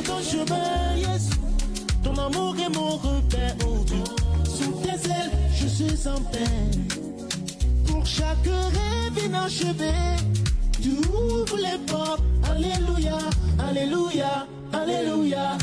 ton chemin, yes. Ton amour est mon repère, oh Dieu. Sous tes ailes, je suis en paix. Pour chaque rêve inachevé, tu ouvres les portes. Alléluia, alléluia, alléluia.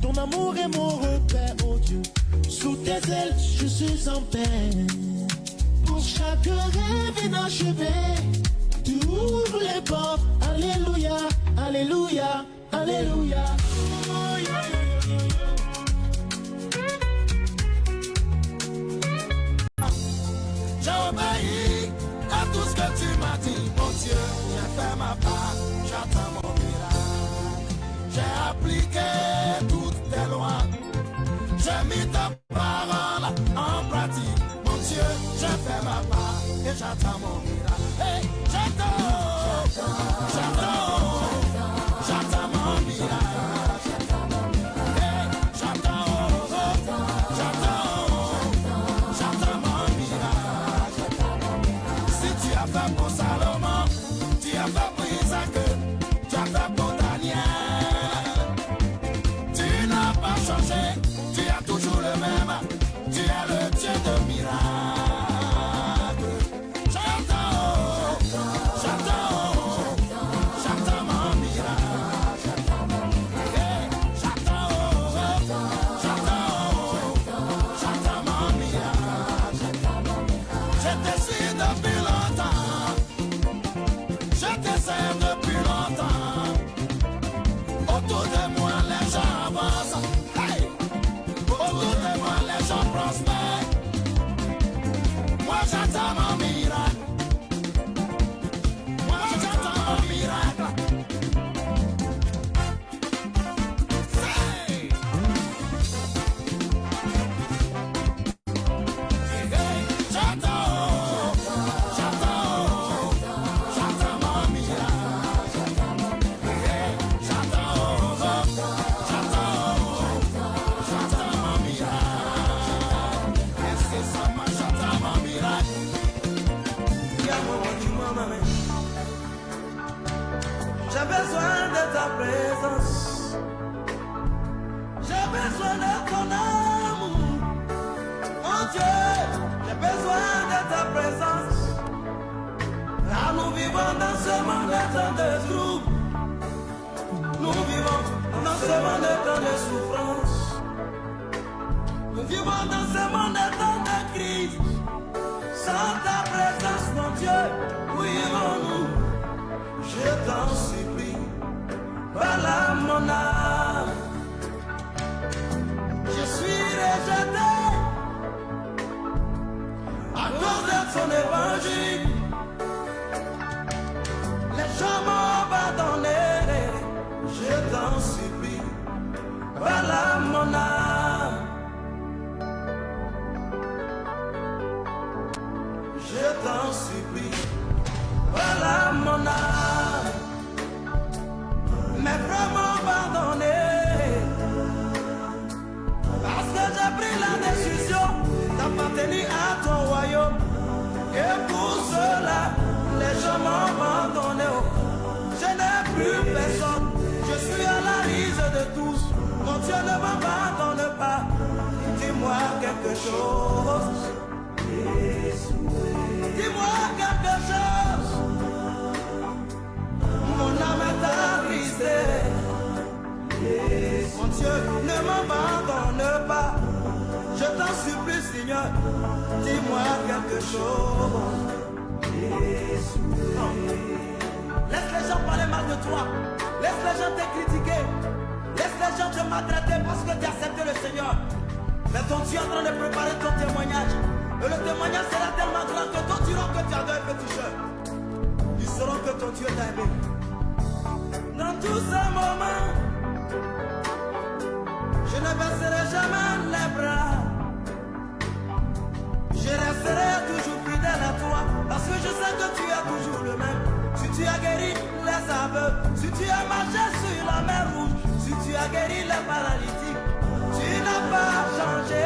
Ton amour est mon repère, oh Dieu. Sous tes ailes, je suis en paix. Pour chaque rêve inachevé, tu ouvres les portes. Alléluia, alléluia, alléluia. J'ai obéi à tout ce que tu m'as dit, mon Dieu. J'ai fait ma part, j'attends mon miracle. J'ai appliqué toutes tes lois. J'ai mis ta parole en pratique. Mon Dieu, j'ai fait ma part et j'attends mon miracle. Hey, j'attends mon miracle. Hey, j'attends mon miracle. Si tu as fait pour Salomon, tu as fait pour Isaac, tu as fait pour Daniel. Tu n'as pas changé, tu es toujours le même, tu es le Dieu de miracles. J'attends mon miracle. Hey, j'attends mon miracle. Je te suis depuis longtemps, je te sers depuis longtemps. Autour de moi les gens avancent, hey! Autour de moi les gens prospèrent. Moi j'attends mon miracle. Moi j'attends mon miracle. Hey! Hey! J'attends mon miracle. Hey! J'attends mon miracle. Et c'est ça, moi j'attends mon miracle. J'ai besoin de ta présence. J'ai besoin de ton amour. Mon Dieu, j'ai besoin de ta présence. Là nous vivons dans ce monde de troubles. Nous vivons dans ce monde de souffrance. Nous vivons dans ce monde de crise. Sans ta présence, mon Dieu, où irons-nous? Je t'en supplie, voilà mon âme. Je suis rejeté à cause de son évangile. Les gens m'ont abandonné. Je t'en supplie, voilà mon âme. Je t'en supplie, voilà mon âme. Mes frères m'ont abandonné parce que j'ai pris la décision d'appartenir à ton royaume. Et pour cela, les gens m'ont abandonné. Je n'ai plus personne, je suis à la risée de tous. Mon Dieu ne m'abandonne pas. Dis-moi quelque chose. Dis-moi quelque chose. Mon âme est attrisée. Mon Dieu, ne m'abandonne pas. Je t'en supplie, Seigneur. Dis-moi quelque chose. Laisse les gens parler mal de toi. Laisse les gens te critiquer. Laisse les gens te maltraiter parce que tu as accepté le Seigneur. Mais ton Dieu est en train de préparer ton témoignage. Et le témoignage sera tellement grand que d'autres diront que tu as donné un petit jeu. Ils sauront que ton Dieu t'a aimé. Dans tous ces moments, je ne baisserai jamais les bras. Je resterai toujours fidèle à toi. Si tu as marché sur la mer rouge, si tu as guéri les paralytiques, tu n'as pas changé.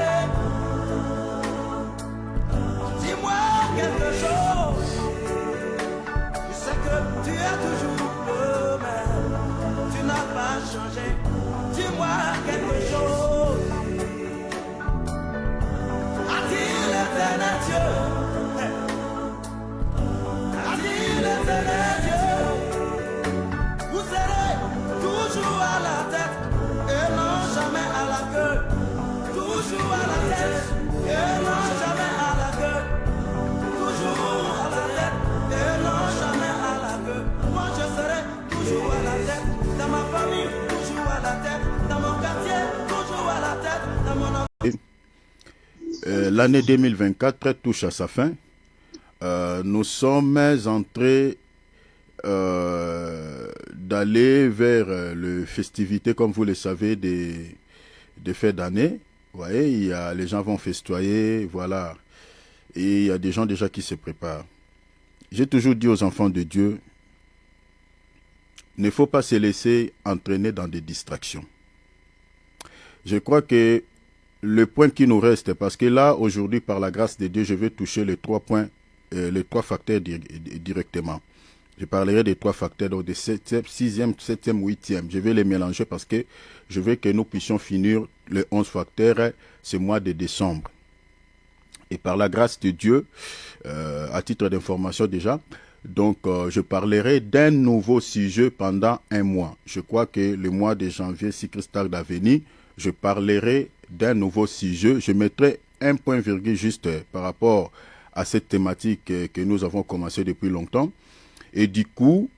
Dis-moi quelque chose. Je sais que tu es toujours le même. Tu n'as pas changé. Dis-moi quelque chose. A-t-il l'éternel Dieu? A-t-il l'éternel Dieu? Vous serez toujours à la tête et non jamais à la queue. Toujours à la tête et non jamais à la queue. Toujours à la tête et non jamais à la queue. Moi je serai toujours à la tête. Dans ma famille, toujours à la tête. Dans mon quartier, toujours à la tête. Dans mon... L'année 2024 touche à sa fin. Nous sommes entrés d'aller vers les festivités, comme vous le savez, des fêtes d'année. Vous voyez, les gens vont festoyer, voilà. Et il y a des gens déjà qui se préparent. J'ai toujours dit aux enfants de Dieu, il ne faut pas se laisser entraîner dans des distractions. Je crois que le point qui nous reste, parce que là, aujourd'hui, par la grâce de Dieu, je vais toucher les 3 points, les 3 facteurs directement. Je parlerai des 3 facteurs, donc des 7e, 6e, 7e, 8e. Je vais les mélanger parce que je veux que nous puissions finir les 11 facteurs ce mois de décembre. Et par la grâce de Dieu, à titre d'information déjà, donc je parlerai d'un nouveau sujet pendant un mois. Je crois que le mois de janvier, si Christ tarde à venir, je parlerai d'un nouveau sujet. Je mettrai un point virgule juste par rapport à cette thématique que nous avons commencé depuis longtemps. Et du coup,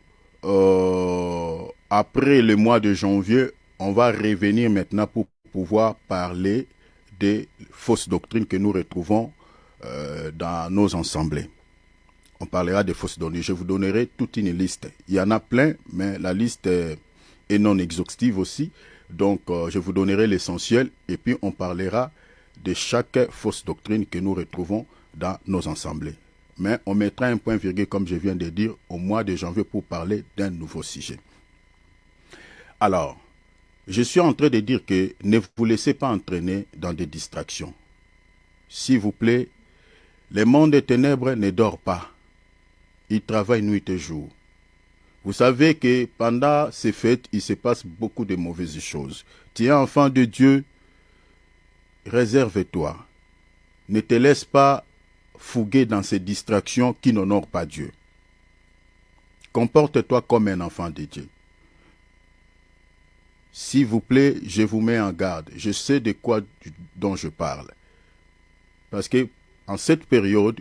après le mois de janvier, on va revenir maintenant pour pouvoir parler des fausses doctrines que nous retrouvons dans nos assemblées. On parlera des fausses doctrines. Je vous donnerai toute une liste. Il y en a plein, mais la liste est non exhaustive aussi. Donc, je vous donnerai l'essentiel et puis on parlera de chaque fausse doctrine que nous retrouvons dans nos assemblées. Mais on mettra un point virgule, comme je viens de dire, au mois de janvier pour parler d'un nouveau sujet. Alors, je suis en train de dire que ne vous laissez pas entraîner dans des distractions. S'il vous plaît, le monde des ténèbres ne dort pas. Il travaille nuit et jour. Vous savez que pendant ces fêtes, il se passe beaucoup de mauvaises choses. Tu es enfant de Dieu, réserve-toi. Ne te laisse pas fouguer dans ces distractions qui n'honorent pas Dieu. Comporte-toi comme un enfant de Dieu. S'il vous plaît, je vous mets en garde. Je sais de quoi dont je parle. Parce que en cette période,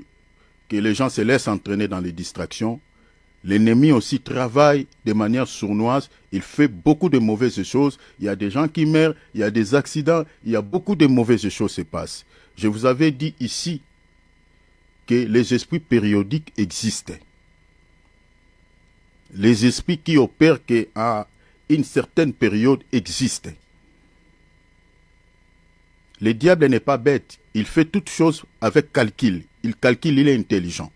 que les gens se laissent entraîner dans les distractions, l'ennemi aussi travaille de manière sournoise. Il fait beaucoup de mauvaises choses. Il y a des gens qui meurent, il y a des accidents, il y a beaucoup de mauvaises choses qui se passent. Je vous avais dit ici que les esprits périodiques existent. Les esprits qui opèrent qu'à une certaine période existent. Le diable n'est pas bête. Il fait toutes choses avec calcul. Il calcule, il est intelligent.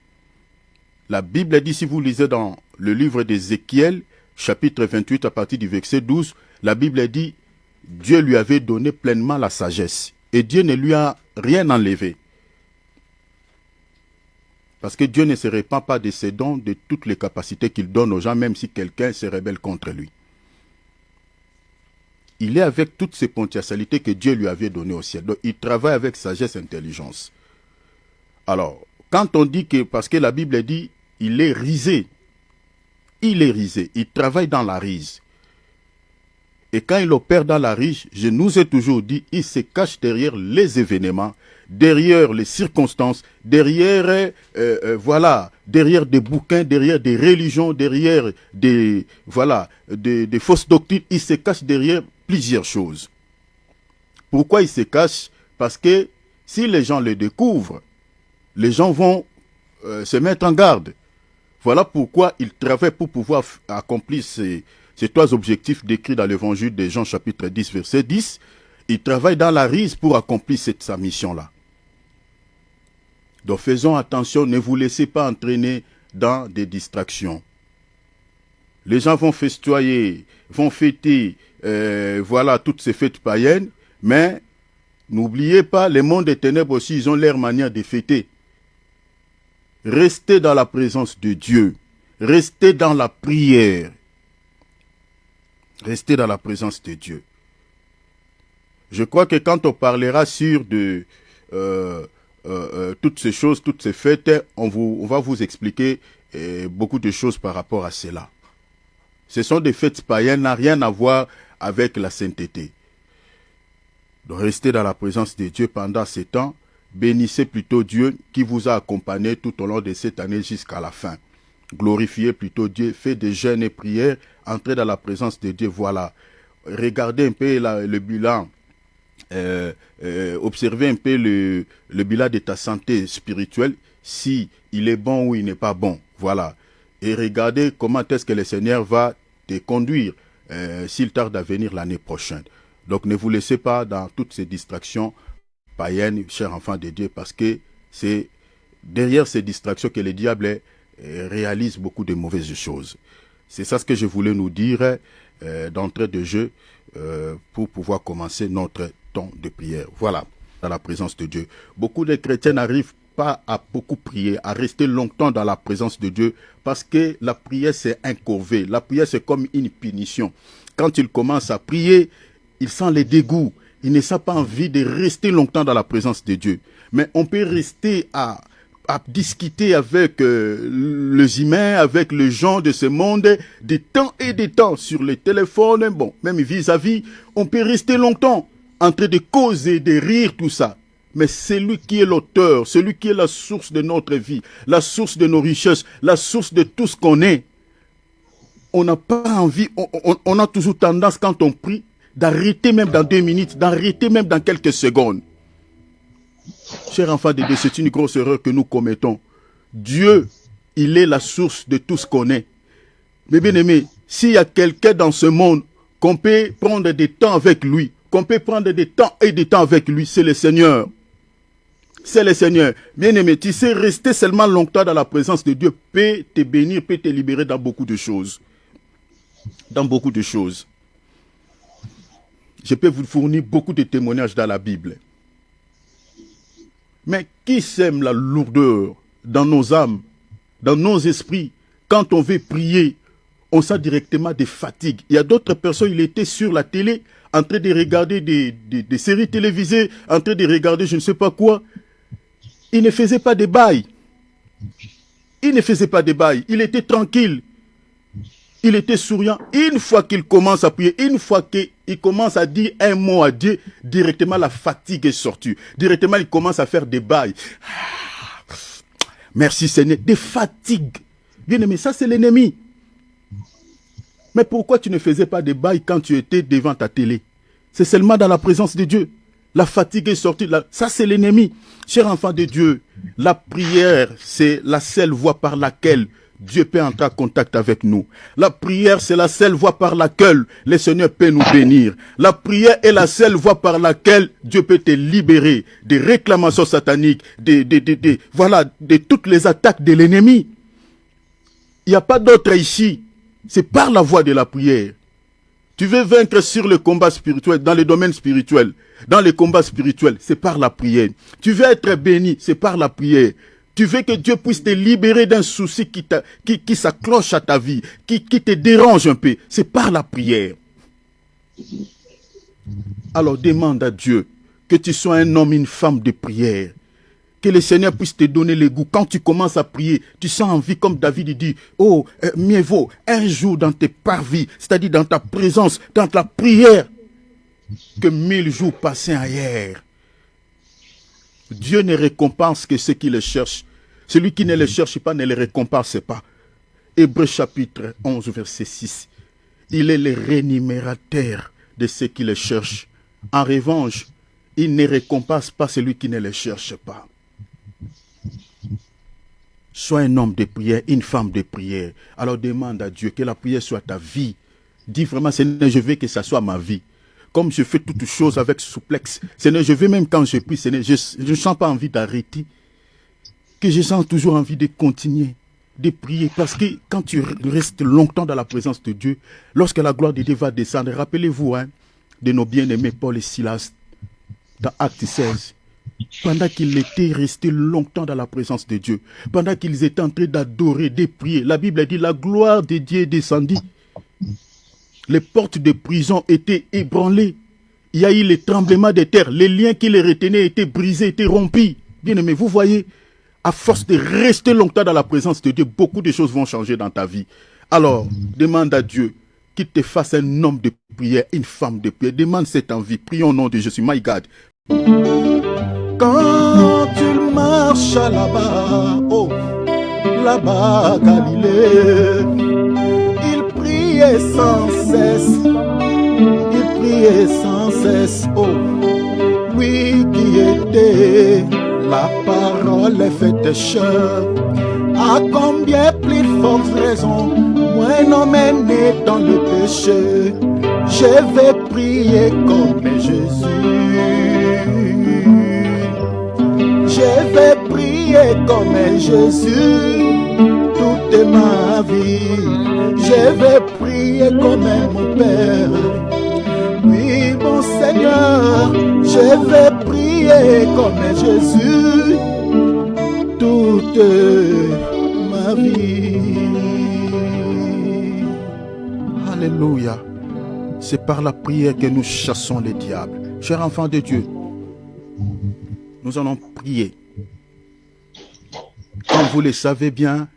La Bible dit, si vous lisez dans le livre d'Ézéchiel, chapitre 28, à partir du verset 12, la Bible dit, Dieu lui avait donné pleinement la sagesse. Et Dieu ne lui a rien enlevé. Parce que Dieu ne se répand pas de ses dons, de toutes les capacités qu'il donne aux gens, même si quelqu'un se rebelle contre lui. Il est avec toutes ces potentialités que Dieu lui avait données au ciel. Donc, il travaille avec sagesse et intelligence. Alors, quand on dit que, parce que la Bible dit, il est risé. Il est risé. Il travaille dans la rise. Et quand il opère dans la rise, je nous ai toujours dit, il se cache derrière les événements, derrière les circonstances, derrière, derrière des bouquins, derrière des religions, derrière des fausses doctrines. Il se cache derrière plusieurs choses. Pourquoi il se cache? Parce que si les gens le découvrent, les gens vont se mettre en garde. Voilà pourquoi il travaille pour pouvoir accomplir ces 3 objectifs décrits dans l'évangile de Jean chapitre 10, verset 10. Il travaille dans la rise pour accomplir sa mission-là. Donc faisons attention, ne vous laissez pas entraîner dans des distractions. Les gens vont festoyer, vont fêter, voilà, toutes ces fêtes païennes, mais n'oubliez pas, les mondes des ténèbres aussi, ils ont leur manière de fêter. Restez dans la présence de Dieu. Restez dans la prière. Restez dans la présence de Dieu. Je crois que quand on parlera sur de toutes ces choses, toutes ces fêtes, on va vous expliquer beaucoup de choses par rapport à cela. Ce sont des fêtes païennes, n'a rien à voir avec la sainteté. Donc restez dans la présence de Dieu pendant ces temps. Bénissez plutôt Dieu qui vous a accompagné tout au long de cette année jusqu'à la fin. Glorifiez plutôt Dieu, faites des jeûnes et prières, entrez dans la présence de Dieu, voilà. Regardez un peu le bilan, observez un peu le bilan de ta santé spirituelle, si il est bon ou il n'est pas bon, voilà. Et regardez comment est-ce que le Seigneur va te conduire s'il tarde à venir l'année prochaine. Donc ne vous laissez pas dans toutes ces distractions païennes, chers enfants de Dieu, parce que c'est derrière ces distractions que le diable réalise beaucoup de mauvaises choses. C'est ça ce que je voulais nous dire d'entrée de jeu pour pouvoir commencer notre temps de prière. Voilà, dans la présence de Dieu. Beaucoup de chrétiens n'arrivent pas à beaucoup prier, à rester longtemps dans la présence de Dieu, parce que la prière c'est un corvée. La prière c'est comme une punition. Quand il commence à prier, il sent les dégoûts. Il ne sent pas envie de rester longtemps dans la présence de Dieu. Mais on peut rester à discuter avec les humains, avec les gens de ce monde, des temps et des temps sur les téléphones, bon, même vis-à-vis, on peut rester longtemps en train de causer, de rire, tout ça. Mais c'est lui qui est l'auteur, celui qui est la source de notre vie, la source de nos richesses, la source de tout ce qu'on est. On n'a pas envie, on a toujours tendance quand on prie, d'arrêter même dans 2 minutes, d'arrêter même dans quelques secondes. Chers enfants de Dieu, c'est une grosse erreur que nous commettons. Dieu, il est la source de tout ce qu'on est. Mais bien aimé, s'il y a quelqu'un dans ce monde qu'on peut prendre des temps avec lui, qu'on peut prendre des temps et des temps avec lui, c'est le Seigneur. C'est le Seigneur. Bien aimé, tu sais, rester seulement longtemps dans la présence de Dieu peut te bénir, peut te libérer dans beaucoup de choses. Dans beaucoup de choses. Je peux vous fournir beaucoup de témoignages dans la Bible. Mais qui sème la lourdeur dans nos âmes, dans nos esprits? Quand on veut prier, on sent directement des fatigues. Il y a d'autres personnes, ils étaient sur la télé, en train de regarder des séries télévisées, en train de regarder je ne sais pas quoi. Ils ne faisaient pas de bail. Ils ne faisaient pas de bail. Ils étaient tranquilles. Il était souriant. Une fois qu'il commence à prier, une fois qu'il commence à dire un mot à Dieu, directement la fatigue est sortie. Directement, il commence à faire des bails. Merci Seigneur. Des fatigues. Bien aimé, ça c'est l'ennemi. Mais pourquoi tu ne faisais pas des bails quand tu étais devant ta télé? C'est seulement dans la présence de Dieu. La fatigue est sortie. Ça c'est l'ennemi. Cher enfant de Dieu, la prière, c'est la seule voie par laquelle Dieu peut entrer en contact avec nous. La prière, c'est la seule voie par laquelle le Seigneur peut nous bénir. La prière est la seule voie par laquelle Dieu peut te libérer des réclamations sataniques, voilà, de toutes les attaques de l'ennemi. Il n'y a pas d'autre ici. C'est par la voie de la prière. Tu veux vaincre sur le combat spirituel, dans le domaine spirituel, dans les combats spirituels, c'est par la prière. Tu veux être béni, c'est par la prière. Tu veux que Dieu puisse te libérer d'un souci qui s'accroche à ta vie, qui te dérange un peu. C'est par la prière. Alors demande à Dieu que tu sois un homme, une femme de prière. Que le Seigneur puisse te donner le goût. Quand tu commences à prier, tu sens envie, comme David dit, oh, mieux vaut un jour dans tes parvis, c'est-à-dire dans ta présence, dans ta prière, que 1000 jours passés ailleurs. Dieu ne récompense que ceux qui le cherchent. Celui qui ne le cherche pas ne le récompense pas. Hébreux chapitre 11, verset 6. Il est le rémunérateur de ceux qui le cherchent. En revanche, il ne récompense pas celui qui ne le cherche pas. Sois un homme de prière, une femme de prière. Alors demande à Dieu que la prière soit ta vie. Dis vraiment, Seigneur, je veux que ça soit ma vie. Comme je fais toutes choses avec souplesse. Seigneur, je veux même quand je prie, Seigneur, je ne sens pas envie d'arrêter. Que je sens toujours envie de continuer. de prier. Parce que quand tu restes longtemps dans la présence de Dieu, lorsque la gloire de Dieu va descendre, rappelez-vous de nos bien-aimés Paul et Silas dans Acte 16. Pendant qu'ils étaient restés longtemps dans la présence de Dieu, pendant qu'ils étaient en train d'adorer, de prier, la Bible dit la gloire de Dieu descendit. Les portes de prison étaient ébranlées. Il y a eu les tremblements de terre. Les liens qui les retenaient étaient brisés, étaient rompus. Bien aimé, vous voyez, à force de rester longtemps dans la présence de Dieu, beaucoup de choses vont changer dans ta vie. Alors, demande à Dieu qu'il te fasse un homme de prière, une femme de prière. Demande cette envie. Prions au nom de Jésus. My God. Quand tu marches là-bas, oh, là-bas Galilée, il priait sans cesse, oh, lui qui était la parole faite chair. À combien plus forte raison, moi non né dans le péché, je vais prier comme Jésus. Je vais prier comme Jésus toute ma vie. Je vais prier comme mon Père. Oui, mon Seigneur, je vais prier comme Jésus toute ma vie. Alléluia. C'est par la prière que nous chassons les diables. Chers enfants de Dieu, nous allons prier. Comme vous le savez bien,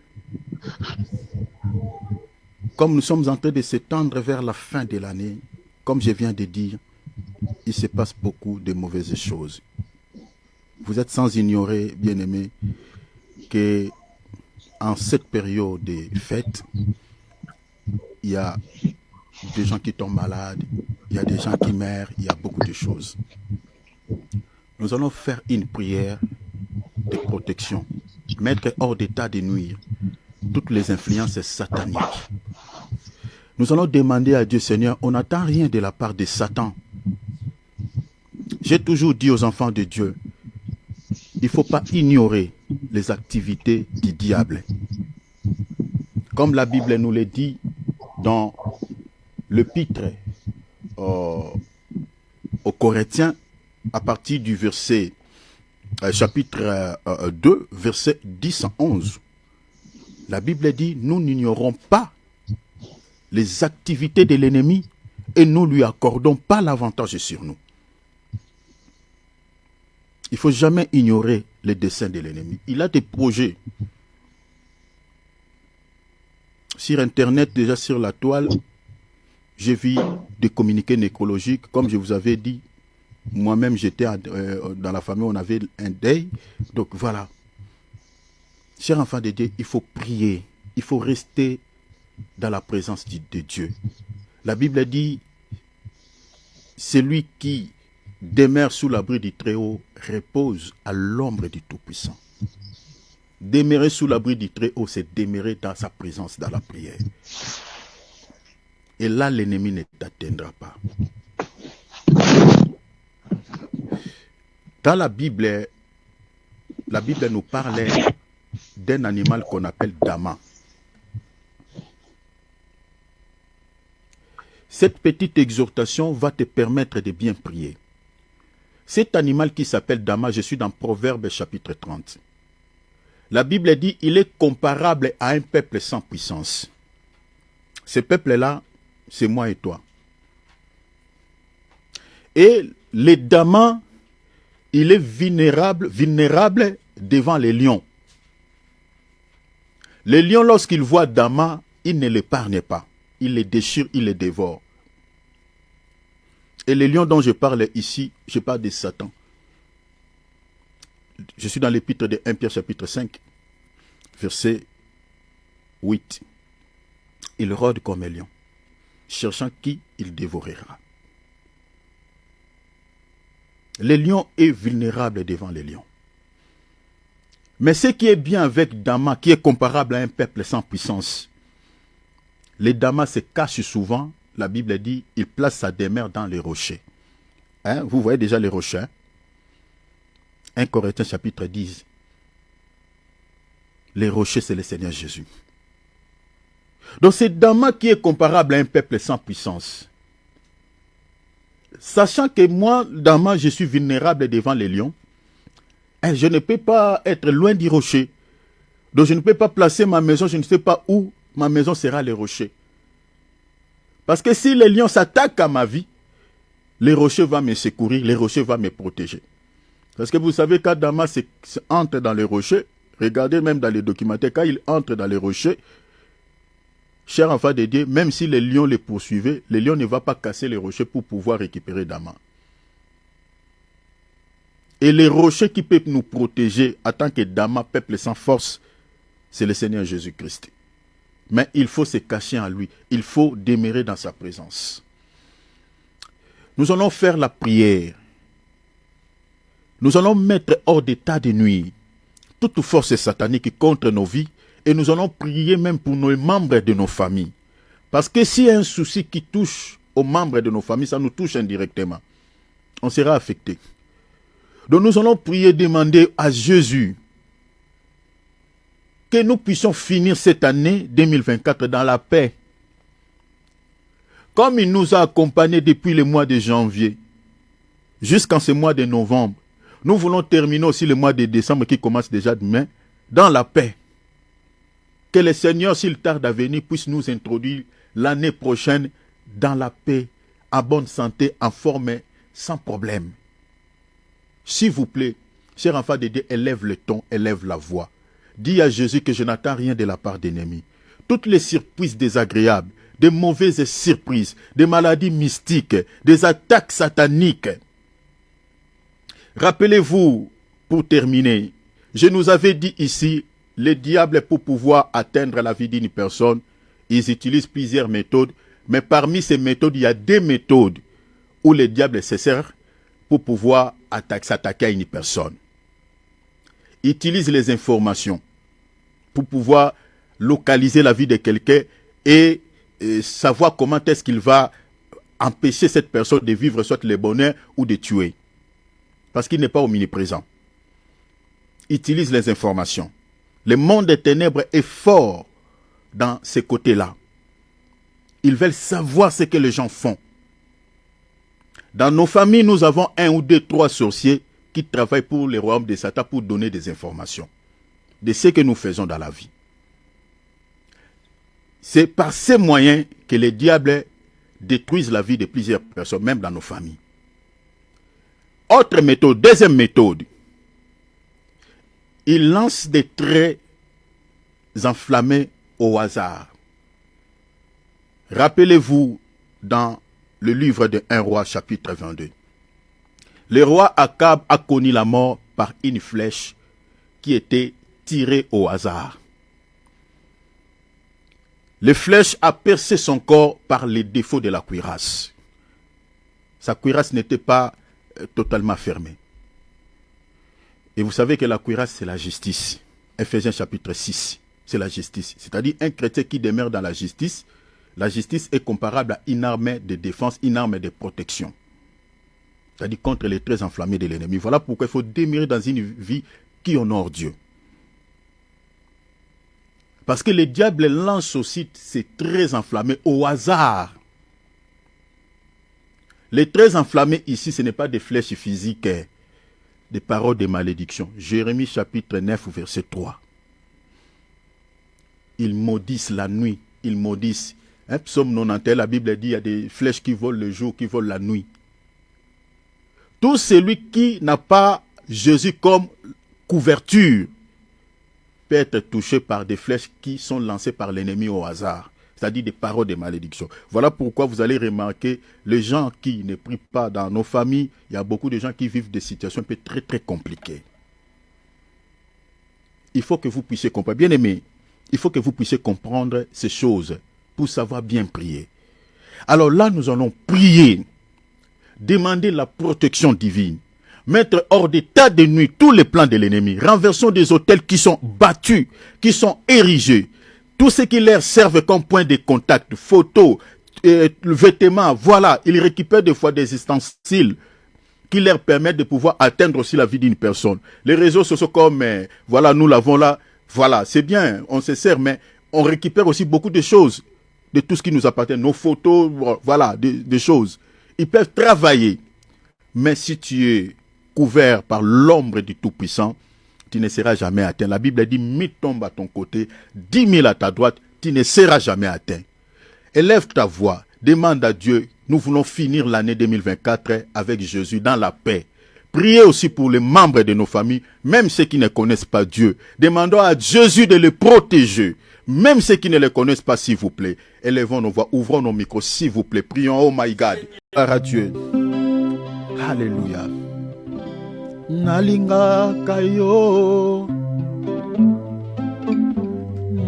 comme nous sommes en train de s'étendre vers la fin de l'année, comme je viens de dire, il se passe beaucoup de mauvaises choses. Vous êtes sans ignorer, bien-aimés, que en cette période de fête, il y a des gens qui tombent malades, il y a des gens qui meurent, il y a beaucoup de choses. Nous allons faire une prière de protection, mettre hors d'état de nuire toutes les influences sataniques. Nous allons demander à Dieu, Seigneur, on n'attend rien de la part de Satan. J'ai toujours dit aux enfants de Dieu, il ne faut pas ignorer les activités du diable. Comme la Bible nous le dit dans l'épître aux Corinthiens, à partir du verset chapitre 2, verset 10 à 11. La Bible dit, nous n'ignorons pas les activités de l'ennemi et nous ne lui accordons pas l'avantage sur nous. Il ne faut jamais ignorer les desseins de l'ennemi. Il a des projets. Sur Internet, déjà sur la toile, j'ai vu des communiqués nécrologiques, comme je vous avais dit. Moi-même, j'étais dans la famille, on avait un deuil. Donc voilà. Chers enfants de Dieu, il faut prier. Il faut rester dans la présence de Dieu. La Bible dit, celui qui demeure sous l'abri du Très-Haut repose à l'ombre du Tout-Puissant. Demeurer sous l'abri du Très-Haut, c'est demeurer dans sa présence, dans la prière. Et là, l'ennemi ne t'atteindra pas. Dans la Bible nous parlait d'un animal qu'on appelle Dama. Cette petite exhortation va te permettre de bien prier. Cet animal qui s'appelle Dama, je suis dans Proverbes chapitre 30. La Bible dit, il est comparable à un peuple sans puissance. Ce peuple-là, c'est moi et toi. Et les Dama, il est vulnérable devant les lions. Les lions, lorsqu'ils voient Dama, ils ne l'épargnent pas. Ils les déchirent, ils les dévorent. Et les lions dont je parle ici, je parle de Satan. Je suis dans l'épître de 1 Pierre chapitre 5, verset 8. Il rôde comme un lion, cherchant qui il dévorera. Le lion est vulnérable devant les lions. Mais ce qui est bien avec Dama, qui est comparable à un peuple sans puissance, les Damas se cachent souvent. La Bible dit, il place sa demeure dans les rochers. Hein? Vous voyez déjà les rochers. 1 Corinthiens chapitre 10. Les rochers, c'est le Seigneur Jésus. Donc c'est Dama qui est comparable à un peuple sans puissance. Sachant que moi, Dama, je suis vulnérable devant les lions, et je ne peux pas être loin du rocher. Donc je ne peux pas placer ma maison, je ne sais pas où ma maison sera les rochers. Parce que si les lions s'attaquent à ma vie, les rochers vont me secourir, les rochers vont me protéger. Parce que vous savez, quand Dama entre dans les rochers, regardez même dans les documentaires, quand il entre dans les rochers, cher enfant de Dieu, même si les lions les poursuivaient, les lions ne vont pas casser les rochers pour pouvoir récupérer Dama. Et les rochers qui peuvent nous protéger en tant que Dama, peuple sans force, c'est le Seigneur Jésus-Christ. Mais il faut se cacher en lui. Il faut demeurer dans sa présence. Nous allons faire la prière. Nous allons mettre hors d'état de nuire toute force satanique contre nos vies. Et nous allons prier même pour nos membres de nos familles. Parce que s'il y a un souci qui touche aux membres de nos familles, ça nous touche indirectement. On sera affecté. Donc nous allons prier, demander à Jésus que nous puissions finir cette année 2024 dans la paix. Comme il nous a accompagnés depuis le mois de janvier jusqu'en ce mois de novembre, nous voulons terminer aussi le mois de décembre qui commence déjà demain dans la paix. Que le Seigneur, s'il tarde à venir, puisse nous introduire l'année prochaine dans la paix, en bonne santé, en forme, sans problème. S'il vous plaît, cher enfant de Dieu, élève le ton, élève la voix. Dis à Jésus que je n'attends rien de la part d'ennemis. Toutes les surprises désagréables, des mauvaises surprises, des maladies mystiques, des attaques sataniques. Rappelez-vous, pour terminer, je nous avais dit ici, les diables, pour pouvoir atteindre la vie d'une personne, ils utilisent plusieurs méthodes, mais parmi ces méthodes, il y a des méthodes où les diables se servent pour pouvoir s'attaquer à une personne. Ils utilisent les informations pour pouvoir localiser la vie de quelqu'un et savoir comment est-ce qu'il va empêcher cette personne de vivre soit le bonheur ou de tuer. Parce qu'il n'est pas omniprésent. Ils utilisent les informations. Le monde des ténèbres est fort dans ces côtés-là. Ils veulent savoir ce que les gens font. Dans nos familles, nous avons 1 ou 2, 3 sorciers qui travaillent pour les royaumes de Satan pour donner des informations de ce que nous faisons dans la vie. C'est par ces moyens que les diables détruisent la vie de plusieurs personnes, même dans nos familles. Autre méthode, deuxième méthode. Ils lancent des traits enflammés au hasard. Rappelez-vous dans le livre de 1 roi chapitre 22. Le roi Akab a connu la mort par une flèche qui était tirée au hasard. La flèche a percé son corps par les défauts de la cuirasse. Sa cuirasse n'était pas totalement fermée. Et vous savez que la cuirasse, c'est la justice. Ephésiens chapitre 6, c'est la justice. C'est-à-dire un chrétien qui demeure dans la justice est comparable à une arme de défense, une arme de protection. C'est-à-dire contre les traits enflammés de l'ennemi. Voilà pourquoi il faut demeurer dans une vie qui honore Dieu. Parce que le diable lance aussi ses traits enflammés au hasard. Les traits enflammés ici, ce n'est pas des flèches physiques, des paroles de malédiction. Jérémie chapitre 9, verset 3. Ils maudissent la nuit, ils maudissent. Psaume 91, la Bible dit, il y a des flèches qui volent le jour, qui volent la nuit. Tout celui qui n'a pas Jésus comme couverture peut être touché par des flèches qui sont lancées par l'ennemi au hasard, c'est-à-dire des paroles de malédiction. Voilà pourquoi vous allez remarquer les gens qui ne prient pas dans nos familles, il y a beaucoup de gens qui vivent des situations un peu très très compliquées. Il faut que vous puissiez comprendre, bien aimé, il faut que vous puissiez comprendre ces choses pour savoir bien prier. Alors là, nous allons prier, demander la protection divine, mettre hors d'état de nuit tous les plans de l'ennemi, renversons des autels qui sont battus, qui sont érigés, tout ce qui leur servent comme point de contact, photos, vêtements, voilà, ils récupèrent des fois des ustensiles qui leur permettent de pouvoir atteindre aussi la vie d'une personne. Les réseaux sociaux comme, voilà, nous l'avons là, Voilà, c'est bien, on se sert, mais on récupère aussi beaucoup de choses, de tout ce qui nous appartient, nos photos, voilà, des choses. Ils peuvent travailler, mais si tu es couvert par l'ombre du Tout-Puissant, tu ne seras jamais atteint. La Bible dit, 1000 tombent à ton côté, 10 000 à ta droite, tu ne seras jamais atteint. Élève ta voix, demande à Dieu, nous voulons finir l'année 2024 avec Jésus dans la paix. Priez aussi pour les membres de nos familles, même ceux qui ne connaissent pas Dieu. Demandons à Jésus de les protéger, même ceux qui ne le connaissent pas, s'il vous plaît. Élevons nos voix, ouvrons nos micros, s'il vous plaît. Prions, oh my God. Gloire à Dieu. Alléluia. Nalinga kayo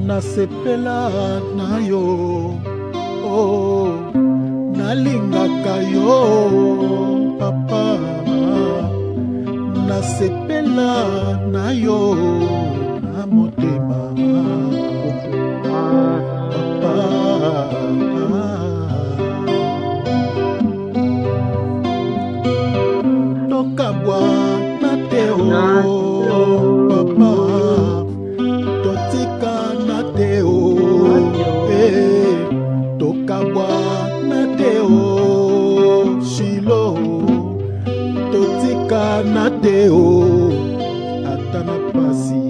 nasepela na yo, oh nalinga kayo papa nasepela na yo na motema papa. Tokabwa na teo papa, totika na teo, tokabwa na teo shilo, totika na teo, ata na pasi,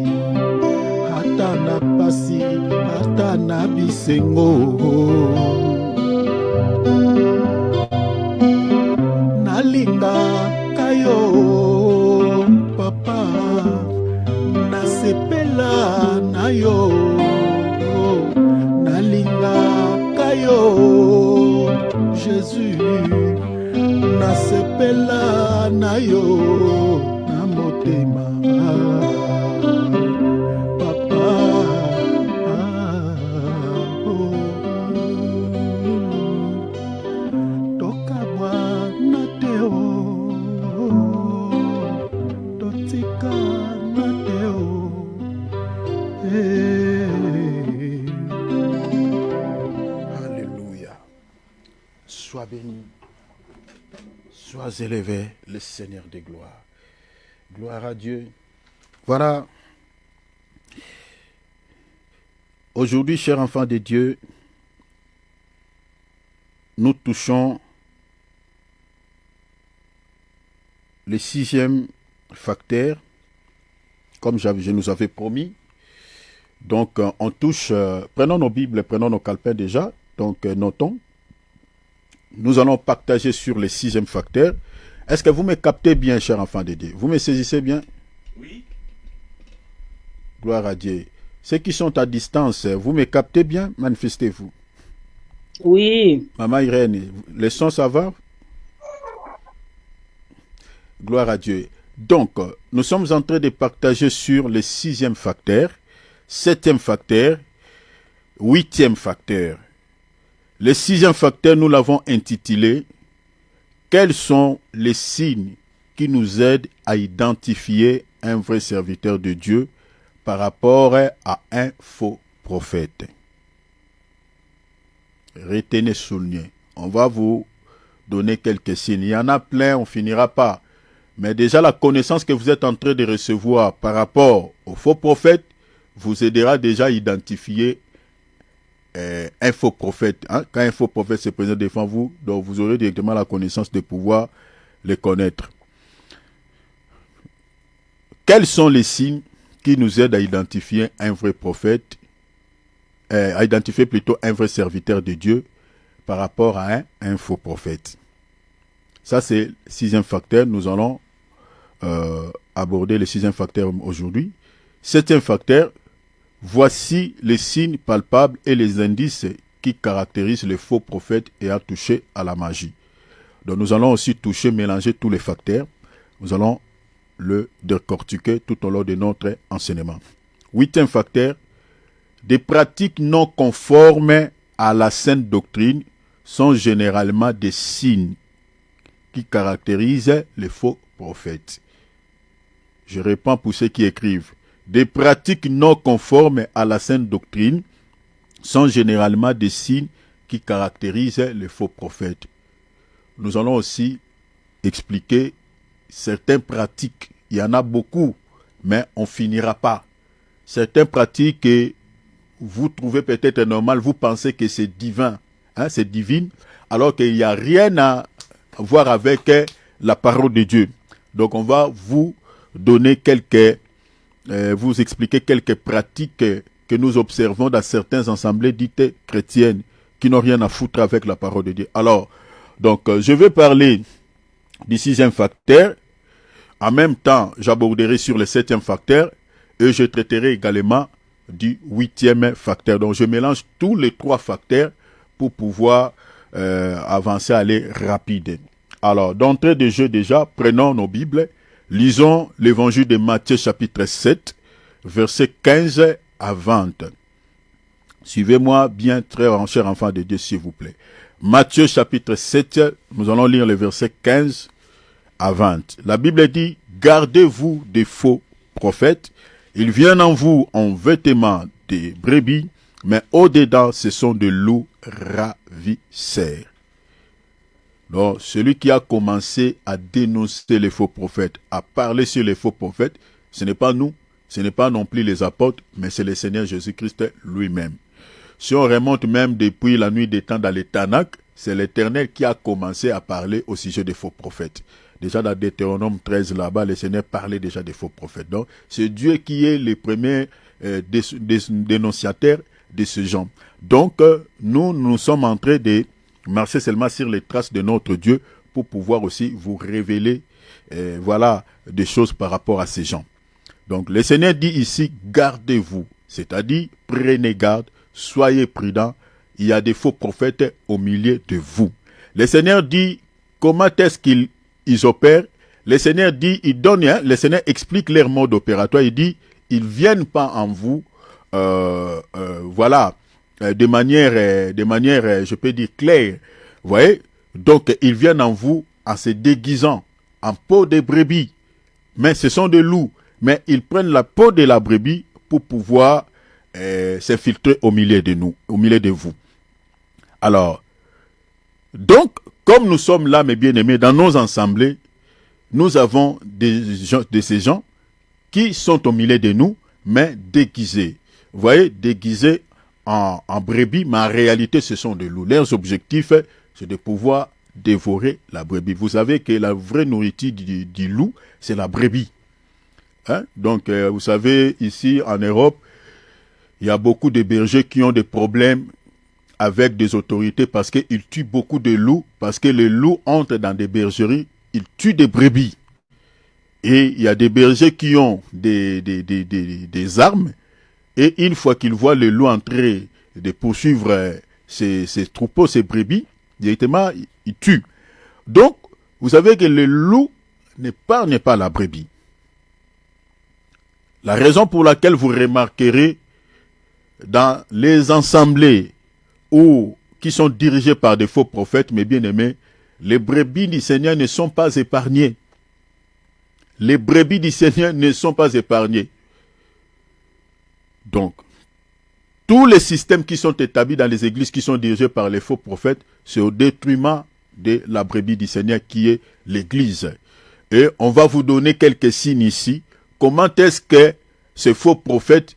ata na bisengo. Nalinga kayo papa, nasepela na yo, nalinga kayo Jésus, nasepela na yo na motema papa. Tokabwa na teo, totika na teo, Alléluia. Sois béni, sois élevé, le Seigneur de gloire. Gloire à Dieu. Voilà. Aujourd'hui, chers enfants de Dieu, nous touchons le 6e facteur, comme je nous avais promis. Donc, on touche, prenons nos Bibles, prenons nos calepins déjà, donc notons. Nous allons partager sur le 6e facteur. Est-ce que vous me captez bien, chers enfants de Dieu? Vous me saisissez bien? Oui. Gloire à Dieu. Ceux qui sont à distance, vous me captez bien? Manifestez-vous. Oui. Maman Irène, le son, ça va? Gloire à Dieu. Donc, nous sommes en train de partager sur le 6e facteur, 7e facteur, 8e facteur. Le 6e facteur, nous l'avons intitulé « Quels sont les signes qui nous aident à identifier un vrai serviteur de Dieu par rapport à un faux prophète ?» Retenez, soulignez. On va vous donner quelques signes. Il y en a plein, on ne finira pas. Mais déjà, la connaissance que vous êtes en train de recevoir par rapport au faux prophète vous aidera déjà à identifier un faux prophète. Hein? Quand un faux prophète se présente devant vous, donc vous aurez directement la connaissance de pouvoir les connaître. Quels sont les signes qui nous aident à identifier un vrai prophète, à identifier plutôt un vrai serviteur de Dieu par rapport à un faux prophète? Ça, c'est le 6e facteur. Nous allons aborder le 6e facteur aujourd'hui. 7e facteur, voici les signes palpables et les indices qui caractérisent les faux prophètes et à toucher à la magie. Donc nous allons aussi toucher, mélanger tous les facteurs. Nous allons le décortiquer tout au long de notre enseignement. 8e facteur, des pratiques non conformes à la sainte doctrine sont généralement des signes qui caractérisent les faux prophètes. Je réponds pour ceux qui écrivent. Des pratiques non conformes à la sainte doctrine sont généralement des signes qui caractérisent les faux prophètes. Nous allons aussi expliquer certaines pratiques. Il y en a beaucoup, mais on ne finira pas. certaines pratiques que vous trouvez peut-être normales, vous pensez que c'est divin, hein, c'est divine, alors qu'il n'y a rien à voir avec la parole de Dieu. Donc on va vous donner vous expliquer quelques pratiques que nous observons dans certaines assemblées dites chrétiennes qui n'ont rien à foutre avec la parole de Dieu. Alors, donc je vais parler du 6e facteur. En même temps, j'aborderai sur le 7e facteur et je traiterai également du 8e facteur. Donc je mélange tous les 3 facteurs pour pouvoir avancer, aller rapide. Alors, d'entrée de jeu déjà, prenons nos Bibles, lisons l'évangile de Matthieu chapitre 7, versets 15 à 20. Suivez-moi bien, très chers enfants de Dieu, s'il vous plaît. Matthieu chapitre 7, nous allons lire les versets 15 à 20. La Bible dit, « Gardez-vous des faux prophètes, ils viennent en vous en vêtements de brebis, mais au-dedans, ce sont de loups ravisseurs. » Donc, celui qui a commencé à dénoncer les faux prophètes, à parler sur les faux prophètes, ce n'est pas nous, ce n'est pas non plus les apôtres, mais c'est le Seigneur Jésus-Christ lui-même. Si on remonte même depuis la nuit des temps dans les Tanakh, c'est l'Éternel qui a commencé à parler au sujet des faux prophètes. Déjà dans Deutéronome 13, là-bas, le Seigneur parlait déjà des faux prophètes. Donc, c'est Dieu qui est le premier dénonciateur de ce genre. Donc, nous sommes en train de marcher seulement sur les traces de notre Dieu pour pouvoir aussi vous révéler voilà, des choses par rapport à ces gens. Donc, le Seigneur dit ici, gardez-vous, c'est-à-dire prenez garde, soyez prudents, il y a des faux prophètes au milieu de vous. Le Seigneur dit, comment est-ce qu'ils opèrent? Le Seigneur dit, il donne, hein, le Seigneur explique leur mode opératoire, il dit, ils viennent pas en vous, voilà, de manière, je peux dire claire, vous voyez? Donc, ils viennent en vous en se déguisant en peau de brebis, mais ce sont des loups, mais ils prennent la peau de la brebis pour pouvoir s'infiltrer au milieu de nous, au milieu de vous. Alors, donc, comme nous sommes là, mes bien-aimés, dans nos assemblées, nous avons de ces gens qui sont au milieu de nous, mais déguisés. Vous voyez, déguisés en brebis, mais en réalité, ce sont des loups. Leurs objectifs, c'est de pouvoir dévorer la brebis. Vous savez que la vraie nourriture du loup, c'est la brebis. Hein? Donc, vous savez, ici, en Europe, il y a beaucoup de bergers qui ont des problèmes avec des autorités parce qu'ils tuent beaucoup de loups, parce que les loups entrent dans des bergeries, ils tuent des brebis. Et il y a des bergers qui ont des armes, et une fois qu'ils voient le loup entrer, de poursuivre ces troupeaux, ces brebis, directement, ils tuent. Donc, vous savez que le loup n'épargne pas la brebis. La raison pour laquelle vous remarquerez dans les assemblées qui sont dirigées par des faux prophètes, mes bien-aimés, les brebis du Seigneur ne sont pas épargnées. Les brebis du Seigneur ne sont pas épargnées. Donc, tous les systèmes qui sont établis dans les églises qui sont dirigées par les faux prophètes, c'est au détriment de la brebis du Seigneur qui est l'église. Et on va vous donner quelques signes ici. Comment est-ce que ces faux prophètes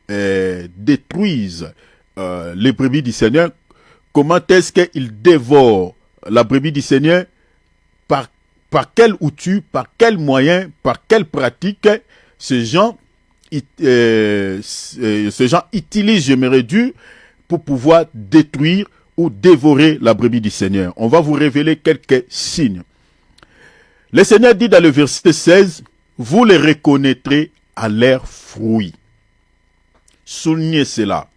détruisent les brebis du Seigneur? Comment est-ce qu'ils dévorent la brebis du Seigneur? Par quel outil, par quel moyen, par quelle pratique ces gens utilisent, j'aimerais dire, pour pouvoir détruire ou dévorer la brebis du Seigneur. On va vous révéler quelques signes. Le Seigneur dit dans le verset 16, vous les reconnaîtrez à leurs fruits. Soulignez cela.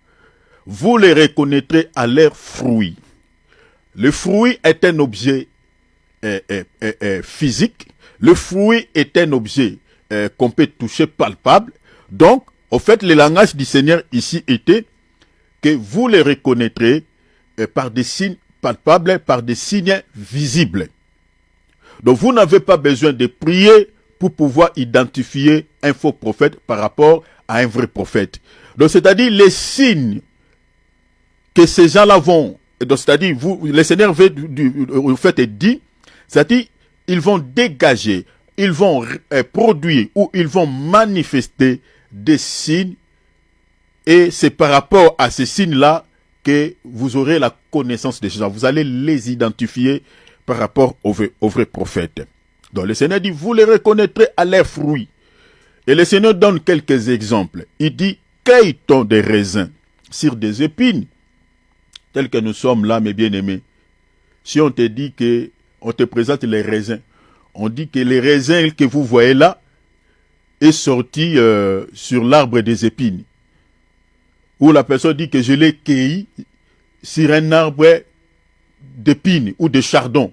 Vous les reconnaîtrez à leurs fruits. Le fruit est un objet physique. Le fruit est un objet qu'on peut toucher, palpable. Donc, au fait, le langage du Seigneur ici était que vous les reconnaîtrez par des signes palpables, par des signes visibles. Donc, vous n'avez pas besoin de prier pour pouvoir identifier un faux prophète par rapport à un vrai prophète. Donc, c'est-à-dire les signes que ces gens-là vont, c'est-à-dire le Seigneur au fait dit, c'est-à-dire ils vont dégager, ils vont produire ou ils vont manifester des signes Et c'est par rapport à ces signes-là que vous aurez la connaissance des gens. Vous allez les identifier par rapport aux vrais prophètes. Donc le Seigneur dit, vous les reconnaîtrez à leurs fruits. Et le Seigneur donne quelques exemples. Il dit, cueille-t-on des raisins sur des épines, tels que nous sommes là, mes bien-aimés. Si on te dit que, on te présente les raisins, on dit que les raisins que vous voyez là est sorti sur l'arbre des épines. Ou la personne dit que je l'ai cueilli sur un arbre d'épines ou de chardon.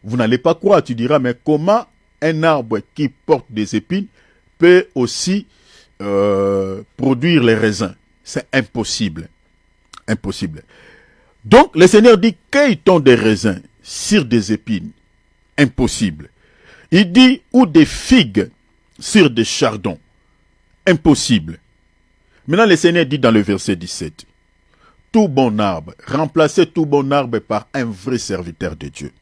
Vous n'allez pas croire, tu diras, mais comment un arbre qui porte des épines peut aussi produire les raisins? C'est impossible. Impossible. Donc, le Seigneur dit, cueille-t-on des raisins sur des épines? Impossible. Il dit, ou des figues sur des chardons? Impossible. Maintenant, le Seigneur dit dans le verset 17, tout bon arbre, remplacez tout bon arbre par un vrai serviteur de Dieu.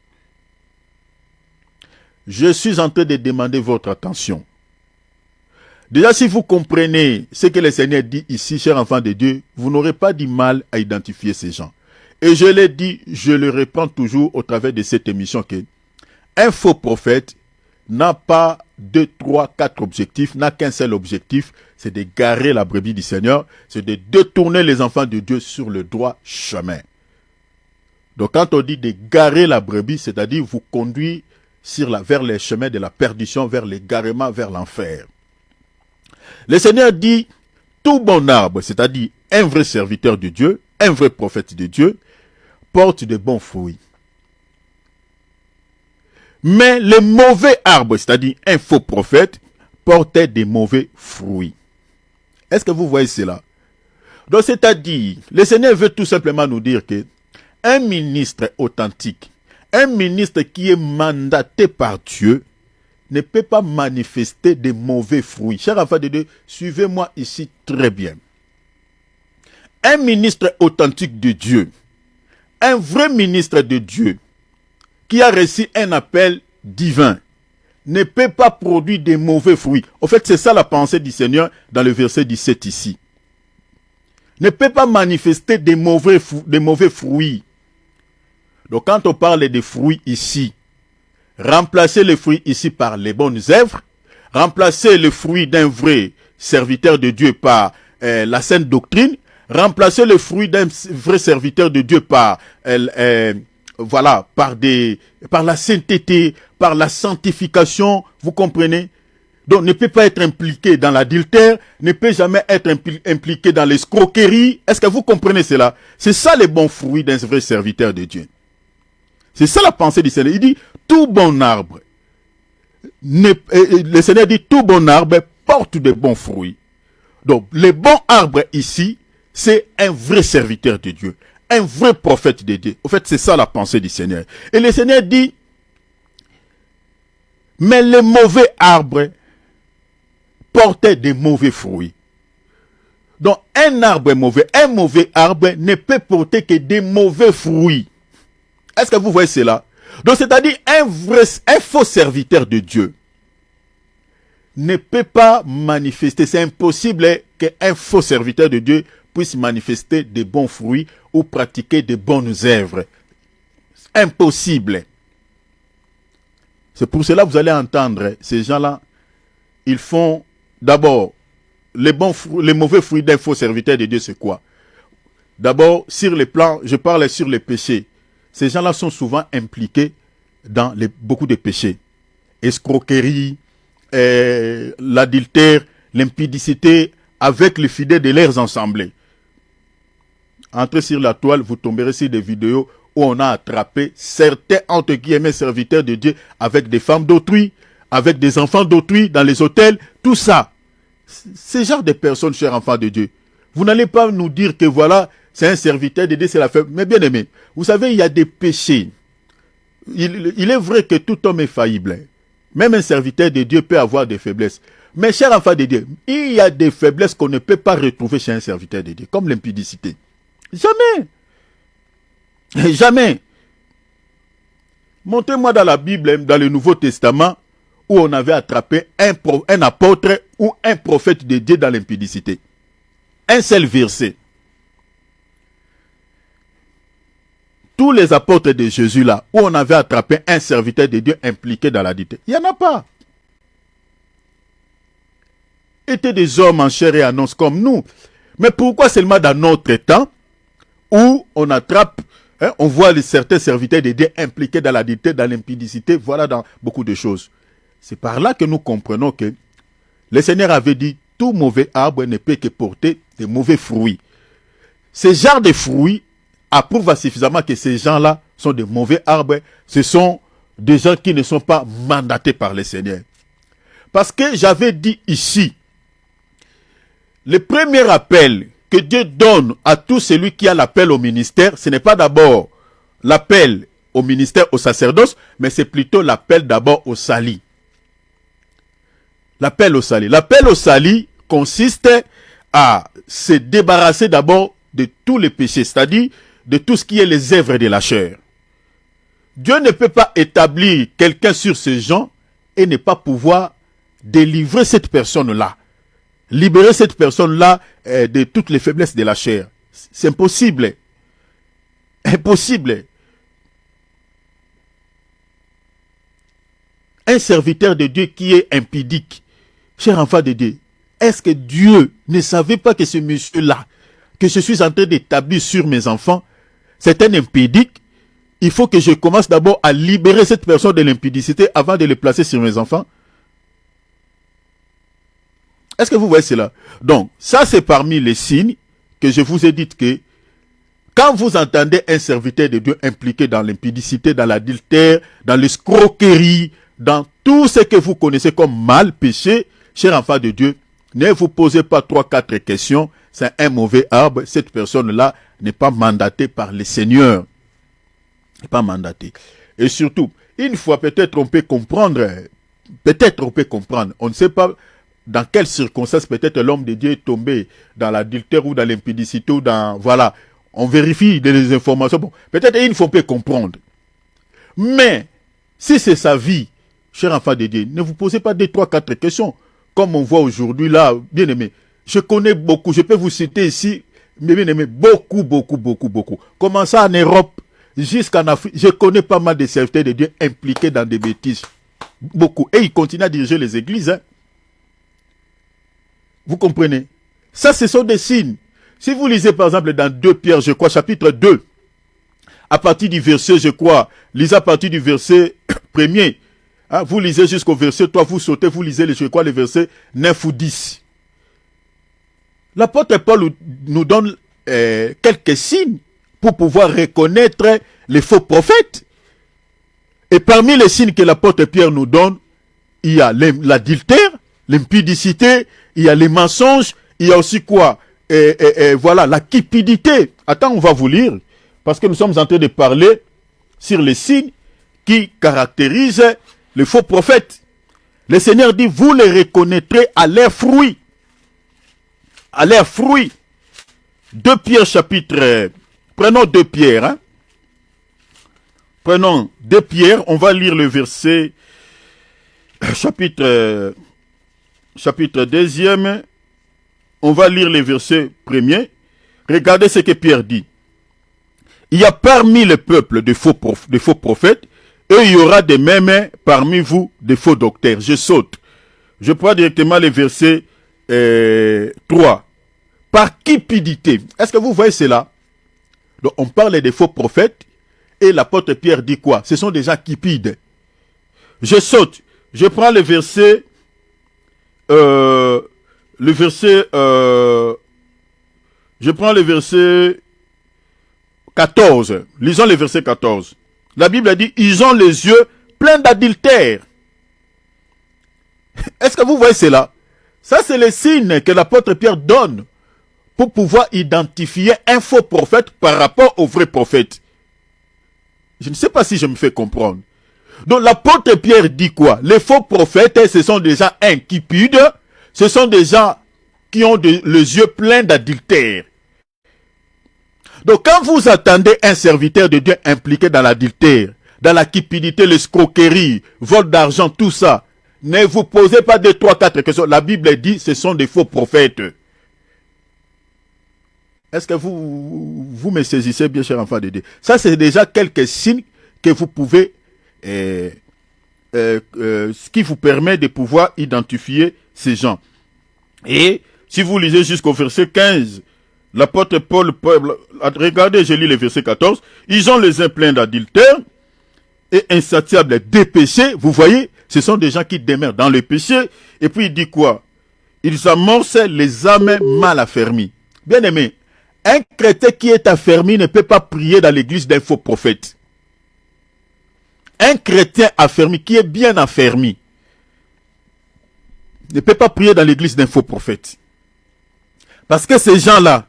Je suis en train de demander votre attention. Déjà, si vous comprenez ce que le Seigneur dit ici, chers enfants de Dieu, vous n'aurez pas du mal à identifier ces gens. Et je l'ai dit, je le reprends toujours au travers de cette émission que un faux prophète n'a pas 2, 3, 4 objectifs, n'a qu'un seul objectif, c'est de garer la brebis du Seigneur, c'est de détourner les enfants de Dieu sur le droit chemin. Donc quand on dit de garer la brebis, c'est-à-dire vous conduire vers les chemins de la perdition, vers l'égarement, vers l'enfer. Le Seigneur dit, tout bon arbre, c'est-à-dire un vrai serviteur de Dieu, un vrai prophète de Dieu, porte de bons fruits. Mais le mauvais arbre, c'est-à-dire un faux prophète, portait des mauvais fruits. Est-ce que vous voyez cela? Donc c'est-à-dire, le Seigneur veut tout simplement nous dire que un ministre authentique, un ministre qui est mandaté par Dieu, ne peut pas manifester de mauvais fruits. Chers enfants de Dieu, suivez-moi ici très bien. Un ministre authentique de Dieu, un vrai ministre de Dieu, qui a reçu un appel divin, ne peut pas produire de mauvais fruits. En fait, c'est ça la pensée du Seigneur dans le verset 17 ici. Ne peut pas manifester de mauvais fruits. Donc quand on parle des fruits ici, remplacer les fruits ici par les bonnes œuvres, remplacer le fruit d'un vrai serviteur de Dieu par la sainte doctrine, remplacer le fruit d'un vrai serviteur de Dieu par par la sainteté, par la sanctification, vous comprenez? Donc ne peut pas être impliqué dans l'adultère, ne peut jamais être impliqué dans l'escroquerie. Est-ce que vous comprenez cela? C'est ça les bons fruits d'un vrai serviteur de Dieu. C'est ça la pensée du Seigneur. Il dit, tout bon arbre, le Seigneur dit, tout bon arbre porte de bons fruits. Donc, le bon arbre ici, c'est un vrai serviteur de Dieu, un vrai prophète de Dieu. En fait, c'est ça la pensée du Seigneur. Et le Seigneur dit, mais les mauvais arbres portaient de mauvais fruits. Donc, un mauvais arbre ne peut porter que des mauvais fruits. Est-ce que vous voyez cela? Donc, c'est-à-dire, un faux serviteur de Dieu ne peut pas manifester. C'est impossible qu'un faux serviteur de Dieu puisse manifester de bons fruits ou pratiquer de bonnes œuvres. Impossible. C'est pour cela que vous allez entendre ces gens-là, ils font d'abord les mauvais fruits d'un faux serviteur de Dieu, c'est quoi? D'abord, sur le plan, je parle sur les péchés. Ces gens-là sont souvent impliqués dans beaucoup de péchés. Escroquerie, l'adultère, l'impudicité avec les fidèles de leurs assemblées. Entrez sur la toile, vous tomberez sur des vidéos où on a attrapé certains entre guillemets serviteurs de Dieu avec des femmes d'autrui, avec des enfants d'autrui dans les hôtels, tout ça. Ce genre de personnes, chers enfants de Dieu, vous n'allez pas nous dire que voilà, c'est un serviteur de Dieu, c'est la femme. Mais bien aimé, vous savez, il y a des péchés. Il est vrai que tout homme est faillible. Même un serviteur de Dieu peut avoir des faiblesses. Mais chers enfants de Dieu, il y a des faiblesses qu'on ne peut pas retrouver chez un serviteur de Dieu, comme l'impudicité. Jamais. Jamais. Montrez-moi dans la Bible, dans le Nouveau Testament, où on avait attrapé un apôtre ou un prophète de Dieu dans l'impudicité. un seul verset. Tous les apôtres de Jésus là, où on avait attrapé un serviteur de Dieu impliqué dans la dictée, il n'y en a pas. Étaient des hommes en chair et en os comme nous. Mais pourquoi seulement dans notre temps, où on attrape, on voit certains serviteurs de Dieu impliqués dans la dictée, dans l'impudicité, voilà, dans beaucoup de choses. C'est par là que nous comprenons que le Seigneur avait dit, tout mauvais arbre ne peut que porter de mauvais fruits. Ce genre de fruits approuve suffisamment que ces gens-là sont de mauvais arbres. Ce sont des gens qui ne sont pas mandatés par le Seigneur. Parce que j'avais dit ici, le premier appel que Dieu donne à tout celui qui a l'appel au ministère, ce n'est pas d'abord l'appel au ministère, au sacerdoce, mais c'est plutôt l'appel d'abord au salut. L'appel au salut. L'appel au salut consiste à se débarrasser d'abord de tous les péchés, c'est-à-dire de tout ce qui est les œuvres de la chair. Dieu ne peut pas établir quelqu'un sur ces gens et ne pas pouvoir délivrer cette personne-là. Libérer cette personne-là de toutes les faiblesses de la chair. C'est impossible. Impossible. Un serviteur de Dieu qui est impudique, cher enfant de Dieu, est-ce que Dieu ne savait pas que ce monsieur-là, que je suis en train d'établir sur mes enfants, c'est un impudique? Il faut que je commence d'abord à libérer cette personne de l'impudicité avant de le placer sur mes enfants. Est-ce que vous voyez cela? Donc, ça c'est parmi les signes que je vous ai dit que quand vous entendez un serviteur de Dieu impliqué dans l'impudicité, dans l'adultère, dans l'escroquerie, dans tout ce que vous connaissez comme mal, péché, cher enfant de Dieu, ne vous posez pas 3-4 questions. C'est un mauvais arbre. Cette personne-là n'est pas mandatée par le Seigneur. N'est pas mandatée. Et surtout, une fois peut-être on peut comprendre, on ne sait pas dans quelles circonstances peut-être l'homme de Dieu est tombé dans l'adultère ou dans l'impudicité ou dans, voilà, on vérifie les informations. Bon, peut-être une fois on peut comprendre. Mais, si c'est sa vie, cher enfant de Dieu, ne vous posez pas 2, 3, 4 questions. Comme on voit aujourd'hui là, bien aimé. Je connais beaucoup, je peux vous citer ici, mais bien aimé, beaucoup. Comment ça en Europe, jusqu'en Afrique, je connais pas mal de serviteurs de Dieu impliqués dans des bêtises. Beaucoup. Et ils continuent à diriger les églises. Hein. Vous comprenez? Ça, ce sont des signes. Si vous lisez par exemple dans 2 Pierre, je crois, chapitre 2, à partir du verset, je crois, lisez à partir du verset 1er, hein, vous lisez jusqu'au verset 3, vous sautez, vous lisez, je crois, les versets 9 ou 10. L'apôtre Paul nous donne quelques signes pour pouvoir reconnaître les faux prophètes. Et parmi les signes que l'apôtre Pierre nous donne, il y a l'adultère, l'impudicité, il y a les mensonges, il y a aussi quoi? Voilà, la cupidité. Attends, on va vous lire, parce que nous sommes en train de parler sur les signes qui caractérisent les faux prophètes. Le Seigneur dit, vous les reconnaîtrez à leurs fruits. À leurs fruits. 2 Pierre chapitre, prenons 2 Pierre, hein. Prenons 2 Pierre, on va lire le verset, chapitre 2e, on va lire le verset 1er. Regardez ce que Pierre dit. Il y a parmi le peuple de faux prophètes, et il y aura de même parmi vous de faux docteurs. Je saute. Je prends directement le verset 3. Par cupidité. Est-ce que vous voyez cela? Donc, on parle des faux prophètes, et l'apôtre Pierre dit quoi? Ce sont des gens cupides. Je saute. Je prends le verset 14. Lisons le verset 14. La Bible a dit, ils ont les yeux pleins d'adultère. Est-ce que vous voyez cela? Ça, c'est le signe que l'apôtre Pierre donne pour pouvoir identifier un faux prophète par rapport au vrai prophète. Je ne sais pas si je me fais comprendre. Donc l'apôtre Pierre dit quoi? Les faux prophètes, ce sont des gens incupides, ce sont des gens qui ont les yeux pleins d'adultère. Donc quand vous attendez un serviteur de Dieu impliqué dans l'adultère, dans la cupidité, l'escroquerie, vol d'argent, tout ça, ne vous posez pas 2, 3, 4 questions. La Bible dit ce sont des faux prophètes. Est-ce que vous me saisissez bien, cher enfant de Dieu? Ça, c'est déjà quelques signes que vous pouvez, ce qui vous permet de pouvoir identifier ces gens. Et si vous lisez jusqu'au verset 15, l'apôtre Paul, regardez, je lis le verset 14, ils ont les uns pleins d'adultère et insatiables des péchés. Vous voyez, ce sont des gens qui demeurent dans le péché. Et puis il dit quoi? Ils amorcent les âmes mal affermies. Bien aimé, un chrétien qui est affermi ne peut pas prier dans l'église d'un faux prophète. Un chrétien affermi, qui est bien affermi, ne peut pas prier dans l'église d'un faux prophète. Parce que ces gens-là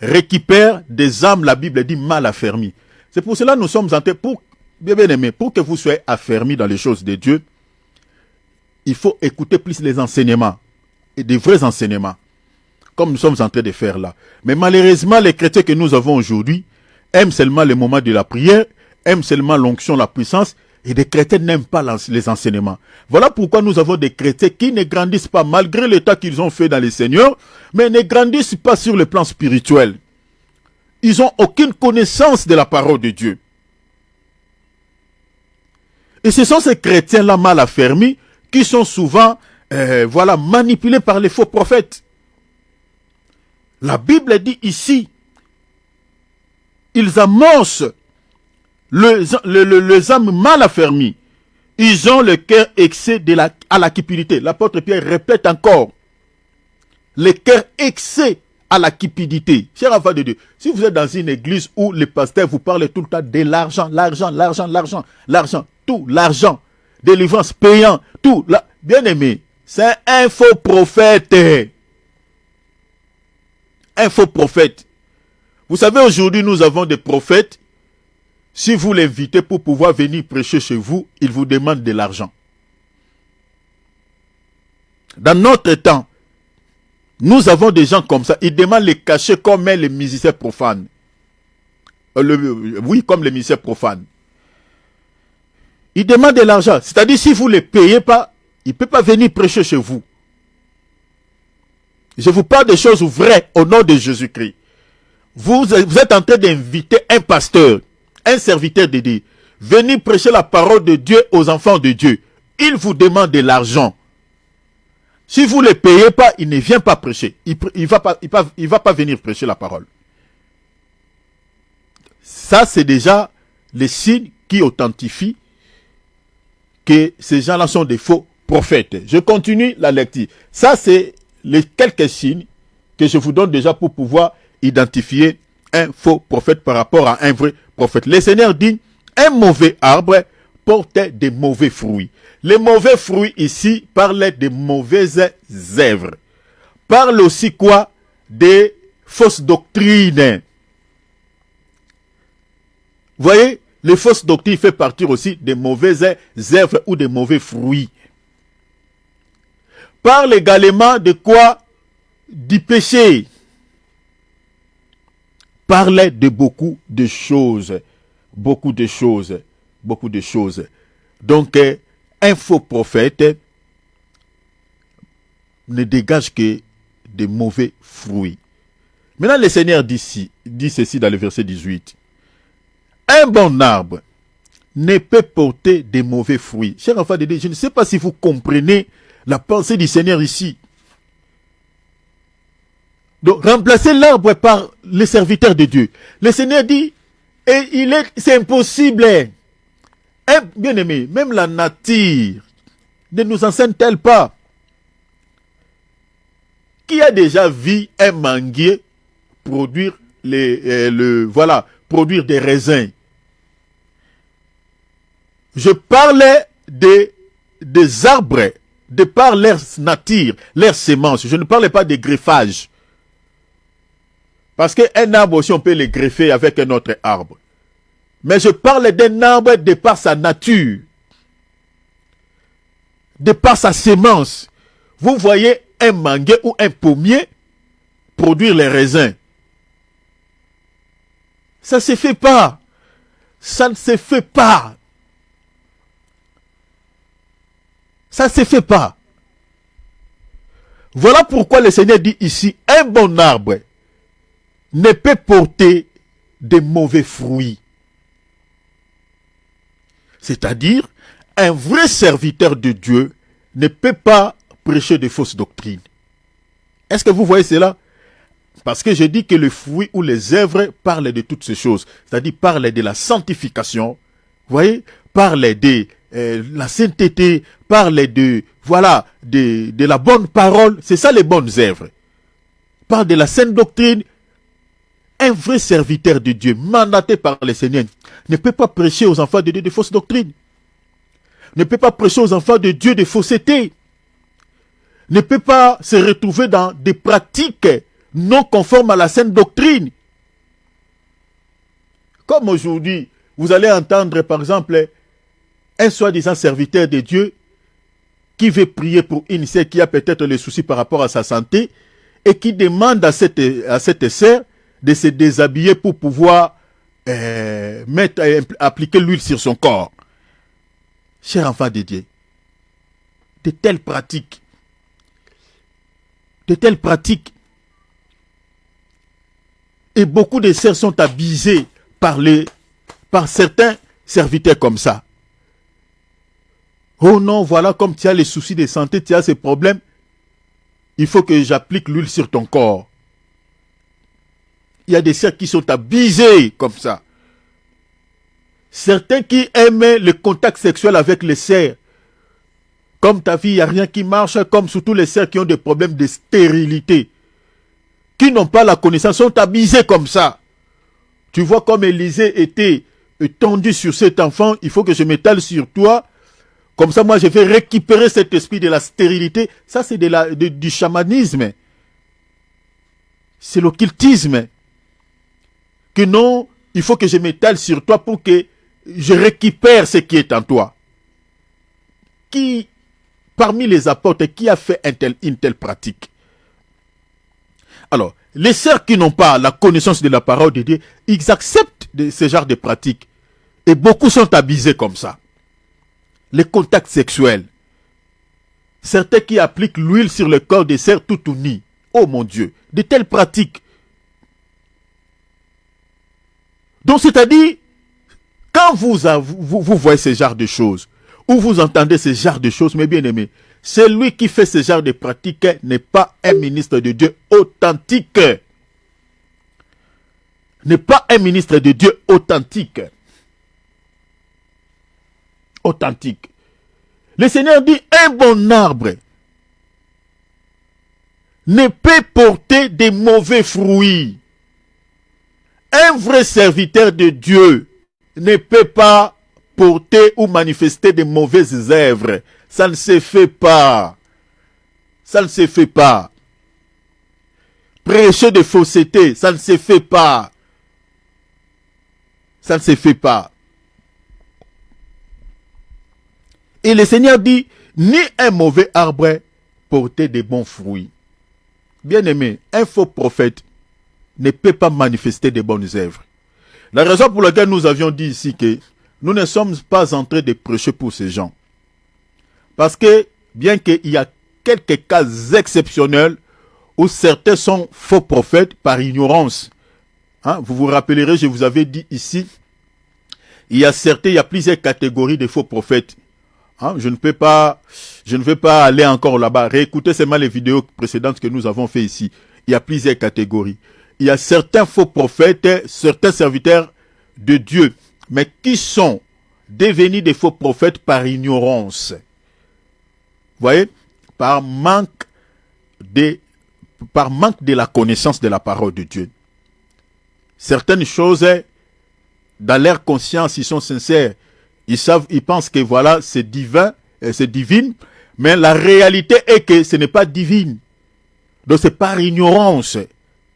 récupèrent des âmes, la Bible dit, mal affermies. C'est pour cela que nous sommes en train, bien aimé, pour que vous soyez affermis dans les choses de Dieu, il faut écouter plus les enseignements, et des vrais enseignements, comme nous sommes en train de faire là. Mais malheureusement, les chrétiens que nous avons aujourd'hui aiment seulement le moment de la prière, aiment seulement l'onction, la puissance, et des chrétiens n'aiment pas les enseignements. Voilà pourquoi nous avons des chrétiens qui ne grandissent pas, malgré l'état qu'ils ont fait dans le Seigneur, mais ne grandissent pas sur le plan spirituel. Ils n'ont aucune connaissance de la parole de Dieu. Et ce sont ces chrétiens-là mal affermis qui sont souvent manipulés par les faux prophètes. La Bible dit ici, ils amorcent les âmes mal affermies. Ils ont le cœur excès à la cupidité. L'apôtre Pierre répète encore. Le cœur excès à la cupidité. Cher enfant de Dieu, si vous êtes dans une église où le pasteur vous parle tout le temps de l'argent, tout l'argent, délivrance payant, tout. Bien aimé, c'est un faux prophète. Un faux prophète. Vous savez, aujourd'hui, nous avons des prophètes. Si vous l'invitez pour pouvoir venir prêcher chez vous, il vous demande de l'argent. Dans notre temps, nous avons des gens comme ça. Ils demandent les cachets comme les musiciens profanes. Oui, comme les musiciens profanes. Ils demandent de l'argent. C'est-à-dire, si vous ne les payez pas, il ne peut pas venir prêcher chez vous. Je vous parle des choses vraies au nom de Jésus-Christ. Vous êtes en train d'inviter un pasteur, un serviteur de Dieu, venir prêcher la parole de Dieu aux enfants de Dieu. Il vous demande de l'argent. Si vous ne le payez pas, il ne vient pas prêcher. Il va pas venir prêcher la parole. Ça, c'est déjà les signes qui authentifient que ces gens-là sont des faux prophètes. Je continue la lecture. Ça, c'est les quelques signes que je vous donne déjà pour pouvoir identifier un faux prophète par rapport à un vrai prophète. Le Seigneur dit, un mauvais arbre porte des mauvais fruits. Les mauvais fruits ici parlent de mauvaises œuvres. Parle aussi quoi? Des fausses doctrines. Vous voyez, les fausses doctrines font partie aussi des mauvaises œuvres ou des mauvais fruits. Parle également de quoi? Du péché. Parle de beaucoup de choses. Beaucoup de choses. Beaucoup de choses. Donc, un faux prophète ne dégage que de mauvais fruits. Maintenant, le Seigneur dit ceci dans le verset 18. Un bon arbre ne peut porter de mauvais fruits. Cher enfant de Dieu, je ne sais pas si vous comprenez la pensée du Seigneur ici. Donc, remplacer l'arbre par les serviteurs de Dieu. Le Seigneur dit, c'est impossible. Bien aimé, même la nature ne nous enseigne-t-elle pas? Qui a déjà vu un manguier produire produire des raisins? Je parlais des arbres, de par leur nature, leur sémence. Je ne parlais pas de greffage. Parce qu'un arbre aussi, on peut le greffer avec un autre arbre. Mais je parle d'un arbre de par sa nature, de par sa sémence. Vous voyez un manguier ou un pommier produire les raisins. Ça ne se fait pas. Ça ne se fait pas. Ça ne se fait pas. Voilà pourquoi le Seigneur dit ici, un bon arbre ne peut porter de mauvais fruits. C'est-à-dire, un vrai serviteur de Dieu ne peut pas prêcher de fausses doctrines. Est-ce que vous voyez cela? Parce que je dis que le fruit ou les œuvres parlent de toutes ces choses. C'est-à-dire, parlent de la sanctification, vous voyez, parlent de la sainteté, parlent de, voilà, de la bonne parole. C'est ça les bonnes œuvres. Parle de la sainte doctrine. Un vrai serviteur de Dieu, mandaté par le Seigneur, ne peut pas prêcher aux enfants de Dieu de fausses doctrines. Ne peut pas prêcher aux enfants de Dieu de fausseté. Ne peut pas se retrouver dans des pratiques non conformes à la sainte doctrine. Comme aujourd'hui, vous allez entendre par exemple un soi-disant serviteur de Dieu qui veut prier pour une sœur qui a peut-être les soucis par rapport à sa santé et qui demande à cette sœur de se déshabiller pour pouvoir appliquer l'huile sur son corps. Cher enfant de Dieu, de telles pratiques, et beaucoup de sœurs sont abusées par certains serviteurs comme ça. Oh non, voilà, comme tu as les soucis de santé, tu as ces problèmes, il faut que j'applique l'huile sur ton corps. Il y a des sœurs qui sont abusées comme ça. Certains qui aiment le contact sexuel avec les sœurs. Comme ta fille, il n'y a rien qui marche, comme surtout les sœurs qui ont des problèmes de stérilité. Qui n'ont pas la connaissance, sont abusées comme ça. Tu vois comme Élisée était tendu sur cet enfant, il faut que je m'étale sur toi. Comme ça, moi, je vais récupérer cet esprit de la stérilité. Ça, c'est du chamanisme. C'est l'occultisme. Que non, il faut que je m'étale sur toi pour que je récupère ce qui est en toi. Qui, parmi les apôtres, qui a fait une telle pratique? Alors, les sœurs qui n'ont pas la connaissance de la parole de Dieu, ils acceptent ce genre de pratiques. Et beaucoup sont abusés comme ça. Les contacts sexuels. Certains qui appliquent l'huile sur le corps des sœurs tout unies. Oh mon Dieu, de telles pratiques. Donc, c'est-à-dire, quand vous voyez ce genre de choses, ou vous entendez ce genre de choses, mes bien-aimés, celui qui fait ce genre de pratiques n'est pas un ministre de Dieu authentique. N'est pas un ministre de Dieu authentique. Authentique. Le Seigneur dit, un bon arbre ne peut porter de mauvais fruits. Un vrai serviteur de Dieu ne peut pas porter ou manifester de mauvaises œuvres. Ça ne se fait pas. Ça ne se fait pas. Prêcher de fausseté, ça ne se fait pas. Ça ne se fait pas. Et le Seigneur dit, ni un mauvais arbre porter de bons fruits. Bien-aimé, un faux prophète ne peut pas manifester de bonnes œuvres. La raison pour laquelle nous avions dit ici que nous ne sommes pas en train de prêcher pour ces gens. Parce que, bien qu'il y a quelques cas exceptionnels où certains sont faux prophètes par ignorance. Hein, vous vous rappellerez, je vous avais dit ici, il y a plusieurs catégories de faux prophètes. Hein, je ne vais pas aller encore là-bas. Réécoutez seulement les vidéos précédentes que nous avons fait ici. Il y a plusieurs catégories. Il y a certains faux prophètes, certains serviteurs de Dieu, mais qui sont devenus des faux prophètes par ignorance. Vous voyez, par manque de la connaissance de la parole de Dieu. Certaines choses, dans leur conscience, ils sont sincères. Ils pensent que voilà, c'est divin, c'est divine, mais la réalité est que ce n'est pas divine. Donc c'est par ignorance.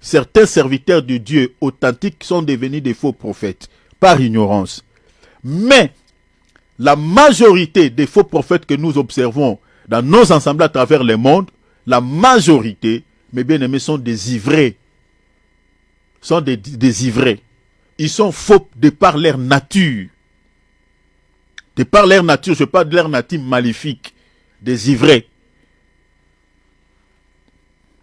Certains serviteurs de Dieu authentiques sont devenus des faux prophètes, par ignorance. Mais la majorité des faux prophètes que nous observons dans nos assemblées à travers le monde, la majorité, mes bien-aimés, sont des ivrés. Sont des ivrés. Ils sont faux de par leur nature. De par leur nature, je parle de leur nature maléfique. Des ivrés.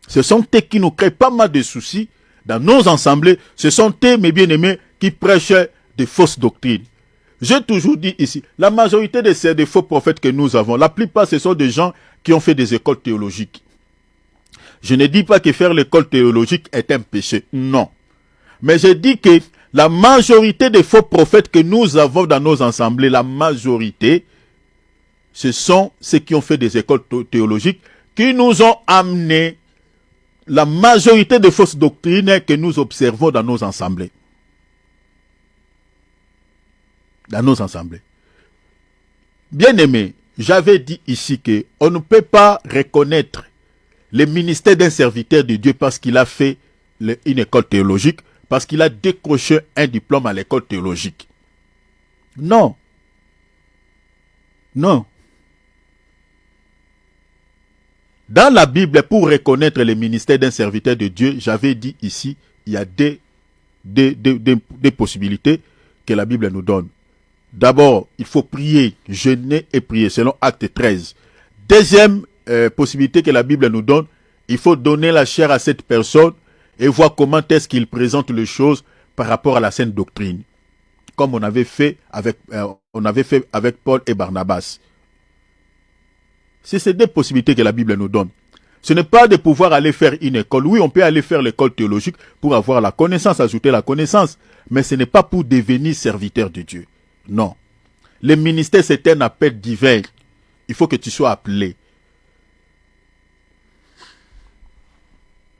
Ce sont eux qui nous créent pas mal de soucis dans nos assemblées, ce sont eux, mes bien-aimés, qui prêchent de fausses doctrines. J'ai toujours dit ici, la majorité de ces faux prophètes que nous avons, la plupart ce sont des gens qui ont fait des écoles théologiques. Je ne dis pas que faire l'école théologique est un péché, non. Mais je dis que la majorité des faux prophètes que nous avons dans nos assemblées, la majorité, ce sont ceux qui ont fait des écoles théologiques, qui nous ont amené la majorité des fausses doctrines que nous observons dans nos assemblées. Dans nos assemblées. Bien aimé, j'avais dit ici qu'on ne peut pas reconnaître le ministère d'un serviteur de Dieu parce qu'il a fait une école théologique, parce qu'il a décroché un diplôme à l'école théologique. Non. Non. Dans la Bible, pour reconnaître le ministère d'un serviteur de Dieu, j'avais dit ici, il y a des possibilités que la Bible nous donne. D'abord, il faut prier, jeûner et prier, selon Acte 13. Deuxième possibilité que la Bible nous donne, il faut donner la chair à cette personne et voir comment est-ce qu'il présente les choses par rapport à la sainte doctrine. Comme on avait fait avec Paul et Barnabas. C'est ces deux possibilités que la Bible nous donne. Ce n'est pas de pouvoir aller faire une école. Oui, on peut aller faire l'école théologique pour avoir la connaissance, ajouter la connaissance. Mais ce n'est pas pour devenir serviteur de Dieu. Non. Le ministère, c'est un appel divin. Il faut que tu sois appelé.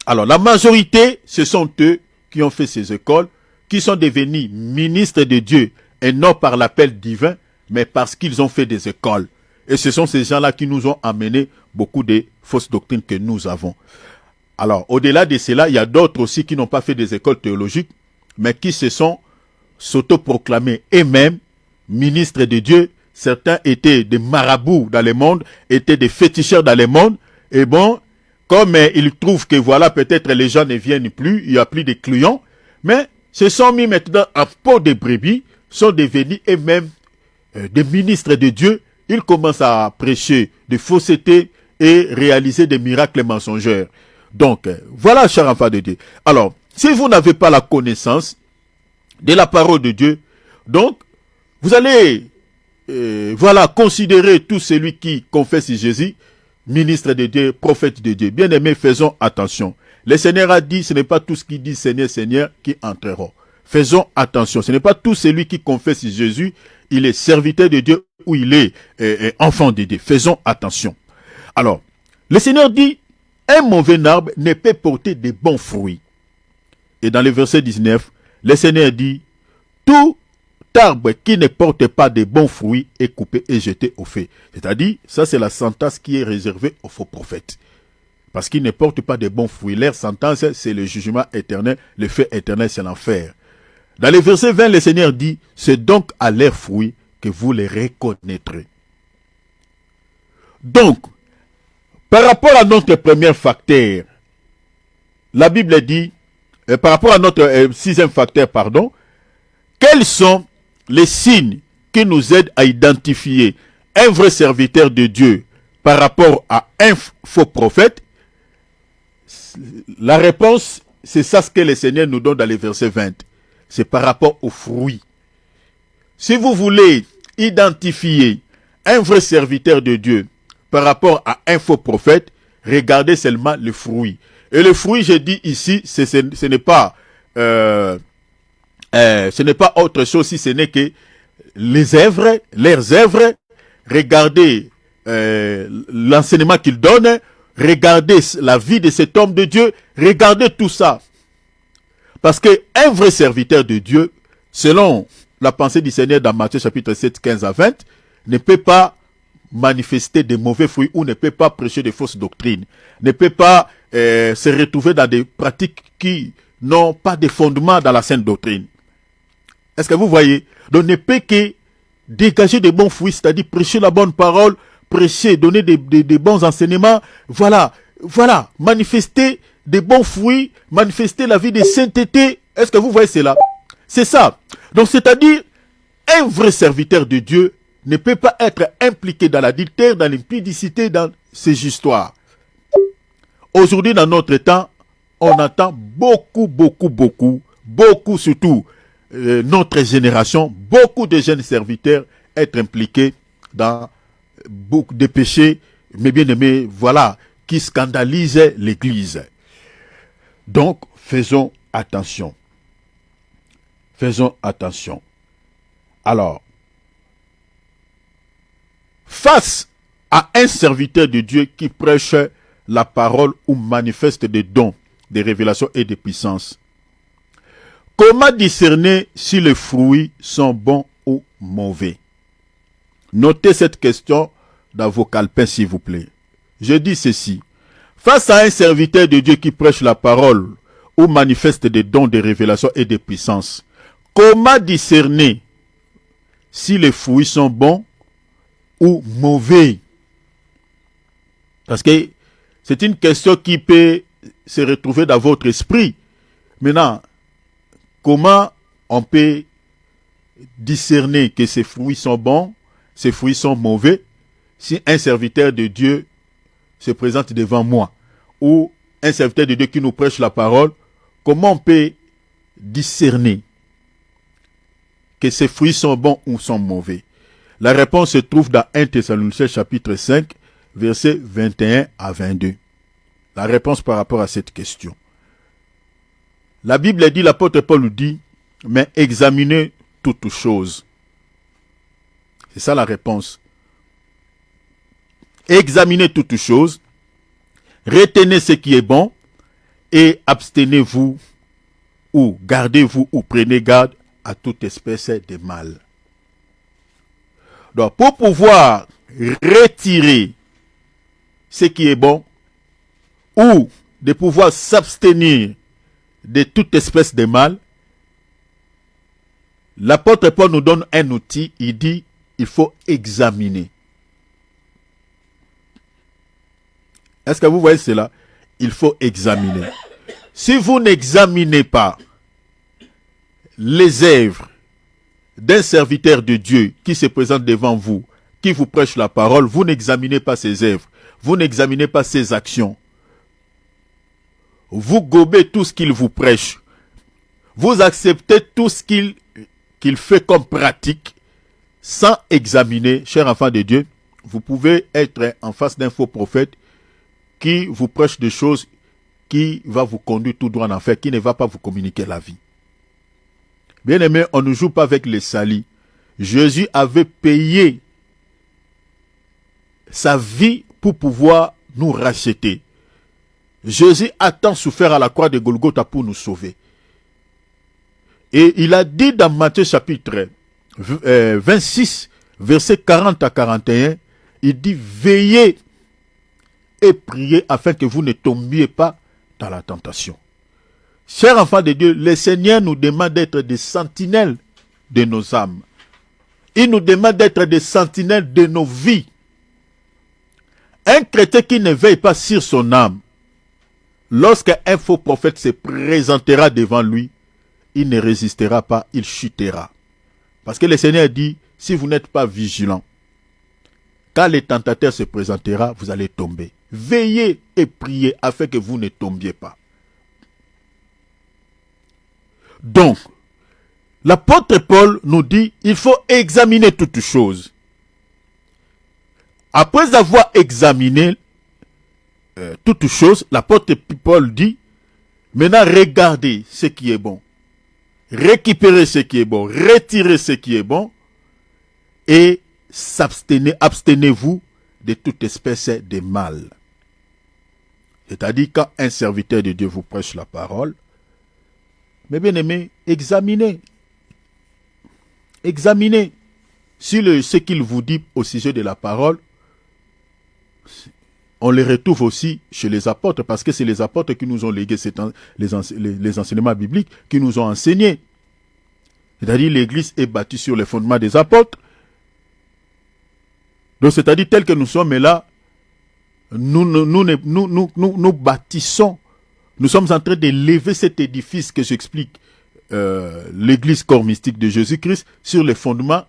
Alors, la majorité, ce sont eux qui ont fait ces écoles, qui sont devenus ministres de Dieu, et non par l'appel divin, mais parce qu'ils ont fait des écoles. Et ce sont ces gens-là qui nous ont amené beaucoup de fausses doctrines que nous avons. Alors, au-delà de cela, il y a d'autres aussi qui n'ont pas fait des écoles théologiques, mais qui se sont s'autoproclamés eux-mêmes ministres de Dieu. Certains étaient des marabouts dans le monde, étaient des féticheurs dans le monde, et bon, comme ils trouvent que voilà, peut-être les gens ne viennent plus, il n'y a plus de clients, mais se sont mis maintenant en peau de brebis, sont devenus eux-mêmes des ministres de Dieu. Ils commencent à prêcher de fausseté et réaliser des miracles mensongers. Donc, voilà, chers enfants de Dieu. Alors, si vous n'avez pas la connaissance de la parole de Dieu, donc, vous allez, considérer tout celui qui confesse Jésus, ministre de Dieu, prophète de Dieu. Bien aimés, faisons attention. Le Seigneur a dit, ce n'est pas tout ce qui dit Seigneur, Seigneur qui entreront. Faisons attention. Ce n'est pas tout celui qui confesse Jésus, il est serviteur de Dieu ou il est enfant de Dieu. Faisons attention. Alors, le Seigneur dit, un mauvais arbre ne peut porter de bons fruits. Et dans le verset 19, le Seigneur dit, tout arbre qui ne porte pas de bons fruits est coupé et jeté au feu. C'est-à-dire, ça c'est la sentence qui est réservée aux faux prophètes. Parce qu'ils ne portent pas de bons fruits. Leur sentence, c'est le jugement éternel. Le feu éternel, c'est l'enfer. Dans le verset 20, le Seigneur dit, c'est donc à leurs fruits que vous les reconnaîtrez. Donc, par rapport à notre premier facteur, la Bible dit, par rapport à notre sixième facteur, pardon, quels sont les signes qui nous aident à identifier un vrai serviteur de Dieu par rapport à un faux prophète? La réponse, c'est ça ce que le Seigneur nous donne dans les versets 20. C'est par rapport aux fruits. Si vous voulez identifier un vrai serviteur de Dieu par rapport à un faux prophète, regardez seulement le fruit. Et le fruit, je dis ici, ce n'est pas autre chose si ce n'est que leurs œuvres. Regardez l'enseignement qu'ils donnent, regardez la vie de cet homme de Dieu, regardez tout ça. Parce qu'un vrai serviteur de Dieu, selon la pensée du Seigneur dans Matthieu chapitre 7, 15 à 20, ne peut pas manifester de mauvais fruits ou ne peut pas prêcher de fausses doctrines, ne peut pas se retrouver dans des pratiques qui n'ont pas de fondement dans la sainte doctrine. Est-ce que vous voyez? Donc ne peut que dégager de bons fruits, c'est-à-dire prêcher la bonne parole, prêcher, donner des bons enseignements, voilà, manifester des bons fruits, manifester la vie de sainteté. Est-ce que vous voyez cela? C'est ça. Donc c'est-à-dire, un vrai serviteur de Dieu ne peut pas être impliqué dans l'adultère, dans l'impudicité, dans ces histoires. Aujourd'hui, dans notre temps, on entend beaucoup, surtout notre génération, beaucoup de jeunes serviteurs être impliqués dans beaucoup de péchés, mais bien aimés, voilà, qui scandalisent l'Église. Donc, faisons attention. Faisons attention. Alors, face à un serviteur de Dieu qui prêche la parole ou manifeste des dons, des révélations et des puissances, comment discerner si les fruits sont bons ou mauvais? Notez cette question dans vos calepins, s'il vous plaît. Je dis ceci. Face à un serviteur de Dieu qui prêche la parole ou manifeste des dons, des révélations et des puissances, comment discerner si les fruits sont bons ou mauvais? Parce que c'est une question qui peut se retrouver dans votre esprit. Maintenant, comment on peut discerner que ces fruits sont bons, ces fruits sont mauvais, si un serviteur de Dieu se présente devant moi, ou un serviteur de Dieu qui nous prêche la parole, comment on peut discerner que ces fruits sont bons ou sont mauvais? La réponse se trouve dans 1 Thessaloniciens chapitre 5, versets 21 à 22. La réponse par rapport à cette question. La Bible dit, l'apôtre Paul dit, mais examinez toutes choses. C'est ça la réponse. Examinez toutes choses, retenez ce qui est bon, et abstenez-vous, ou gardez-vous, ou prenez garde à toute espèce de mal. Donc, pour pouvoir retirer ce qui est bon, ou de pouvoir s'abstenir de toute espèce de mal, l'apôtre Paul nous donne un outil, il dit, il faut examiner. Est-ce que vous voyez cela? Il faut examiner. Si vous n'examinez pas les œuvres d'un serviteur de Dieu qui se présente devant vous, qui vous prêche la parole, vous n'examinez pas ses œuvres, vous n'examinez pas ses actions. Vous gobez tout ce qu'il vous prêche. Vous acceptez tout ce qu'il fait comme pratique sans examiner, chers enfants de Dieu. Vous pouvez être en face d'un faux prophète qui vous prêche des choses qui va vous conduire tout droit en enfer, qui ne va pas vous communiquer la vie. Bien aimé, on ne joue pas avec les salis. Jésus avait payé sa vie pour pouvoir nous racheter. Jésus a tant souffert à la croix de Golgotha pour nous sauver. Et il a dit dans Matthieu chapitre 26, versets 40 à 41, il dit, veillez et priez afin que vous ne tombiez pas dans la tentation. Chers enfants de Dieu, le Seigneur nous demande d'être des sentinelles de nos âmes. Il nous demande d'être des sentinelles de nos vies. Un chrétien qui ne veille pas sur son âme, lorsqu'un faux prophète se présentera devant lui, il ne résistera pas, il chutera. Parce que le Seigneur dit, si vous n'êtes pas vigilant, quand le tentateur se présentera, vous allez tomber. Veillez et priez afin que vous ne tombiez pas. Donc, l'apôtre Paul nous dit, il faut examiner toutes choses. Après avoir examiné toutes choses, l'apôtre Paul dit, maintenant regardez ce qui est bon. Récupérez ce qui est bon, retirez ce qui est bon et abstenez-vous de toute espèce de mal. C'est-à-dire quand un serviteur de Dieu vous prêche la parole, mais bien aimé, examinez. Examinez si ce qu'il vous dit au sujet de la parole, on les retrouve aussi chez les apôtres, parce que c'est les apôtres qui nous ont légué les enseignements bibliques, qui nous ont enseignés. C'est-à-dire l'église est bâtie sur les fondements des apôtres. Donc c'est-à-dire tel que nous sommes là, nous bâtissons, nous sommes en train de lever cet édifice que j'explique, l'église corps mystique de Jésus-Christ, sur les fondements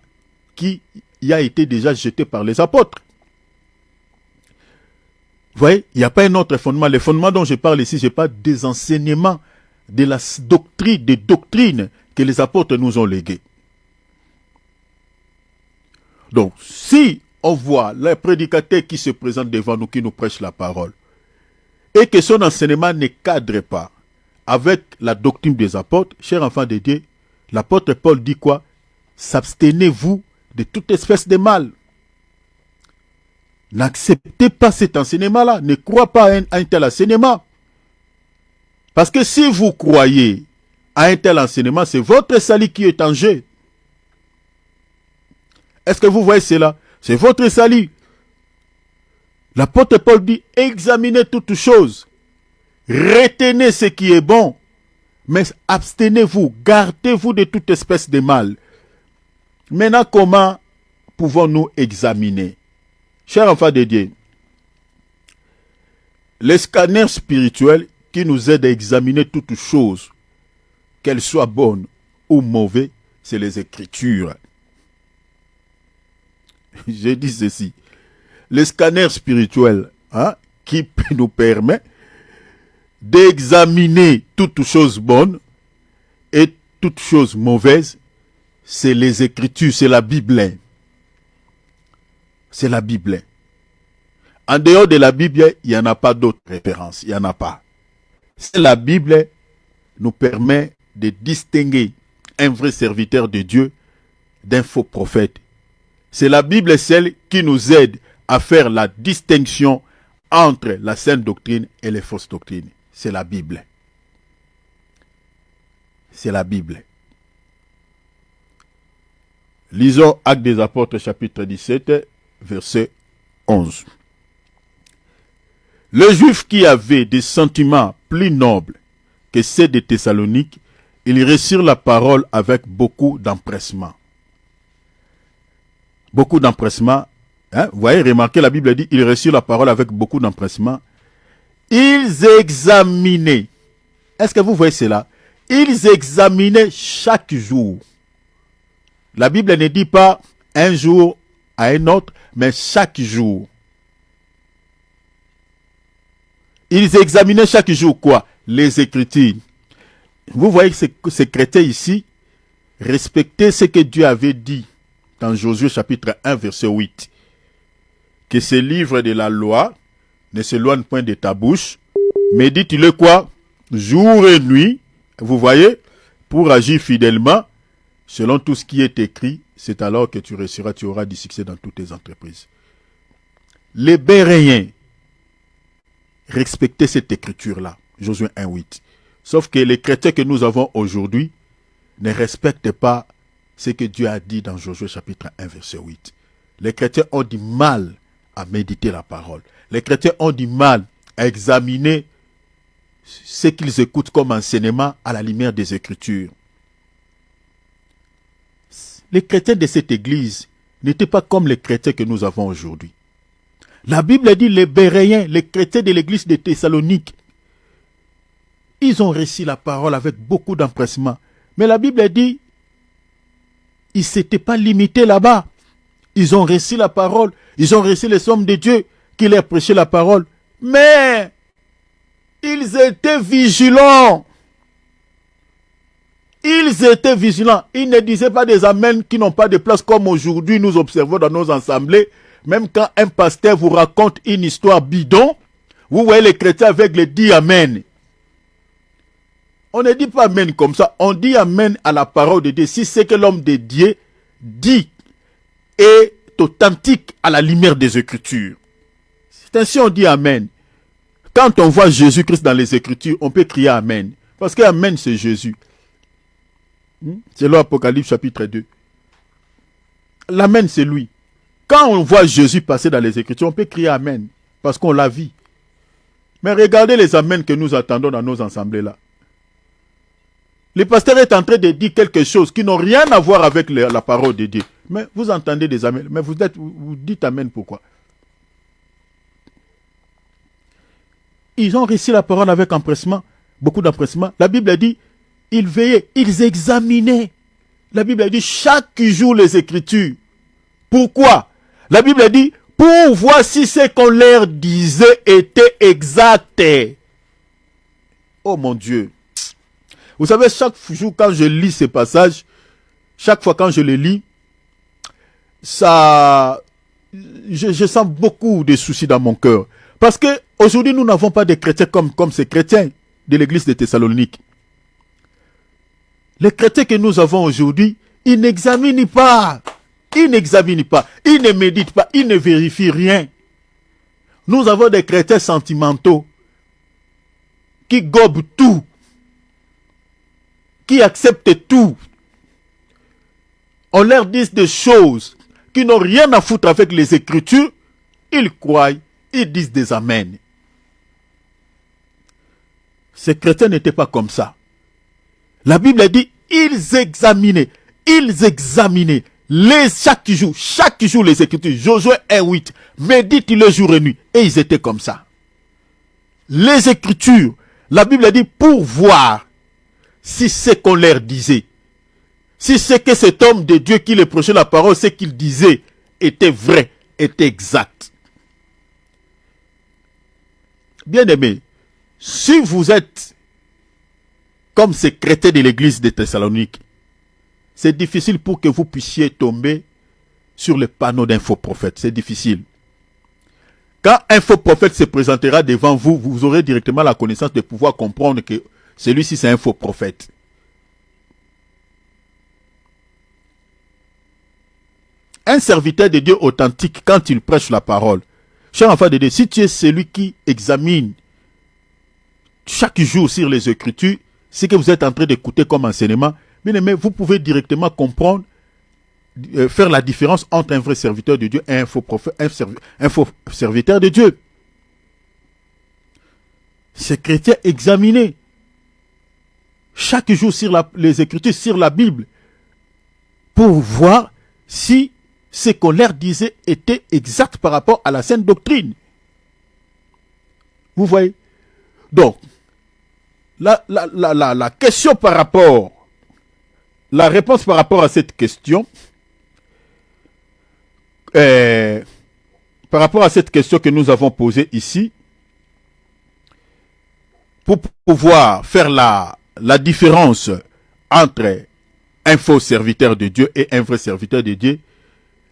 qui a été déjà jeté par les apôtres. voyez, il n'y a pas un autre fondement. Les fondements dont je parle ici, je parle des enseignements, de la doctrine, des doctrines que les apôtres nous ont léguées. Donc, si on voit le prédicateur qui se présente devant nous, qui nous prêche la parole, et que son enseignement ne cadre pas avec la doctrine des apôtres, chers enfants de Dieu, l'apôtre Paul dit quoi? S'abstenez-vous de toute espèce de mal. N'acceptez pas cet enseignement-là. Ne croyez pas à un tel enseignement. Parce que si vous croyez à un tel enseignement, c'est votre salut qui est en jeu. Est-ce que vous voyez cela? C'est votre salut. L'apôtre Paul dit, examinez toutes choses. Retenez ce qui est bon. Mais abstenez-vous, gardez-vous de toute espèce de mal. Maintenant, comment pouvons-nous examiner? Chers enfants de Dieu, les scanners spirituels qui nous aident à examiner toutes choses, qu'elles soient bonnes ou mauvaises, c'est les Écritures. Je dis ceci. Les scanners spirituels qui nous permettent d'examiner toutes choses bonnes et toutes choses mauvaises, c'est les Écritures, c'est la Bible. C'est la Bible. En dehors de la Bible, il n'y en a pas d'autres références. Il n'y en a pas. C'est la Bible nous permet de distinguer un vrai serviteur de Dieu d'un faux prophète. C'est la Bible celle qui nous aide à faire la distinction entre la sainte doctrine et les fausses doctrines. C'est la Bible. C'est la Bible. Lisons Actes des Apôtres chapitre 17, verset 11. Le juif qui avait des sentiments plus nobles que ceux de Thessalonique, ils reçurent la parole avec beaucoup d'empressement. Beaucoup d'empressement. Vous voyez, remarquez, la Bible dit, ils reçurent la parole avec beaucoup d'empressement. Ils examinaient. Est-ce que vous voyez cela? Ils examinaient chaque jour. La Bible ne dit pas un jour à un autre, mais chaque jour. Ils examinaient chaque jour quoi? Les Écritures. Vous voyez que ces chrétiens ici respectaient ce que Dieu avait dit dans Josué chapitre 1 verset 8. Que ce livre de la loi ne s'éloigne point de ta bouche, médite-le quoi? Jour et nuit, vous voyez, pour agir fidèlement, selon tout ce qui est écrit, c'est alors que tu réussiras, tu auras du succès dans toutes tes entreprises. Les Béréens respectaient cette écriture-là, Josué 1, 8. Sauf que les chrétiens que nous avons aujourd'hui ne respectent pas ce que Dieu a dit dans Josué chapitre 1, verset 8. Les chrétiens ont du mal à méditer la parole. Les chrétiens ont du mal à examiner ce qu'ils écoutent comme enseignement à la lumière des Écritures. Les chrétiens de cette église n'étaient pas comme les chrétiens que nous avons aujourd'hui. La Bible dit les Béréens, les chrétiens de l'église de Thessalonique, ils ont reçu la parole avec beaucoup d'empressement. Mais la Bible dit, ils ne s'étaient pas limités là-bas. Ils ont reçu la parole, ils ont reçu les hommes de Dieu qui leur prêchaient la parole. Mais ils étaient vigilants. Ils étaient vigilants. Ils ne disaient pas des amens qui n'ont pas de place comme aujourd'hui nous observons dans nos assemblées. Même quand un pasteur vous raconte une histoire bidon, vous voyez les chrétiens avec le dit amen. On ne dit pas amen comme ça. On dit amen à la parole de Dieu. Si c'est que l'homme de Dieu dit est authentique à la lumière des Écritures. C'est ainsi on dit amen. Quand on voit Jésus-Christ dans les Écritures, on peut crier amen. Parce que amen c'est Jésus. C'est l'Apocalypse chapitre 2. L'amen c'est lui. Quand on voit Jésus passer dans les Écritures, on peut crier amen. Parce qu'on l'a vu. Mais regardez les amens que nous attendons dans nos assemblées là. Le pasteur est en train de dire quelque chose qui n'a rien à voir avec la parole de Dieu. Mais vous entendez des amens. Mais vous dites amen pourquoi? Ils ont reçu la parole avec empressement. Beaucoup d'empressement. La Bible dit, ils veillaient, ils examinaient. La Bible dit chaque jour les Écritures. Pourquoi? La Bible dit, pour voir si ce qu'on leur disait était exact. Oh mon Dieu. Vous savez, chaque jour quand je lis ces passages, chaque fois quand je les lis, ça, je sens beaucoup de soucis dans mon cœur. Parce que aujourd'hui, nous n'avons pas de chrétiens comme ces chrétiens de l'église de Thessalonique. Les chrétiens que nous avons aujourd'hui, ils n'examinent pas. Ils n'examinent pas. Ils ne méditent pas. Ils ne vérifient rien. Nous avons des chrétiens sentimentaux qui gobent tout, qui acceptent tout. On leur dit des choses qui n'ont rien à foutre avec les Écritures. Ils croient, ils disent des amens. Ces chrétiens n'étaient pas comme ça. La Bible dit, ils examinaient chaque jour les Écritures. Josué 1:8, médite le jour et nuit. Et ils étaient comme ça. Les Écritures, la Bible dit, pour voir si ce qu'on leur disait, si ce que cet homme de Dieu qui les prêchait la parole, ce qu'il disait était vrai, était exact. Bien-aimés, si vous êtes comme ces chrétiens de l'église de Thessalonique, c'est difficile pour que vous puissiez tomber sur le panneau d'un faux prophète. C'est difficile. Quand un faux prophète se présentera devant vous, vous aurez directement la connaissance de pouvoir comprendre que celui-ci c'est un faux prophète. Un serviteur de Dieu authentique, quand il prêche la parole, cher enfant de Dieu, si tu es celui qui examine chaque jour sur les Écritures, ce que vous êtes en train d'écouter comme enseignement, bien aimé, vous pouvez directement comprendre, faire la différence entre un vrai serviteur de Dieu et un faux prophète, un faux serviteur de Dieu. Ces chrétiens examinés chaque jour sur les Écritures, sur la Bible, pour voir si ce qu'on leur disait était exact par rapport à la sainte doctrine. Vous voyez? Donc, la question par rapport, la réponse par rapport à cette question, par rapport à cette question que nous avons posée ici, pour pouvoir faire la différence entre un faux serviteur de Dieu et un vrai serviteur de Dieu,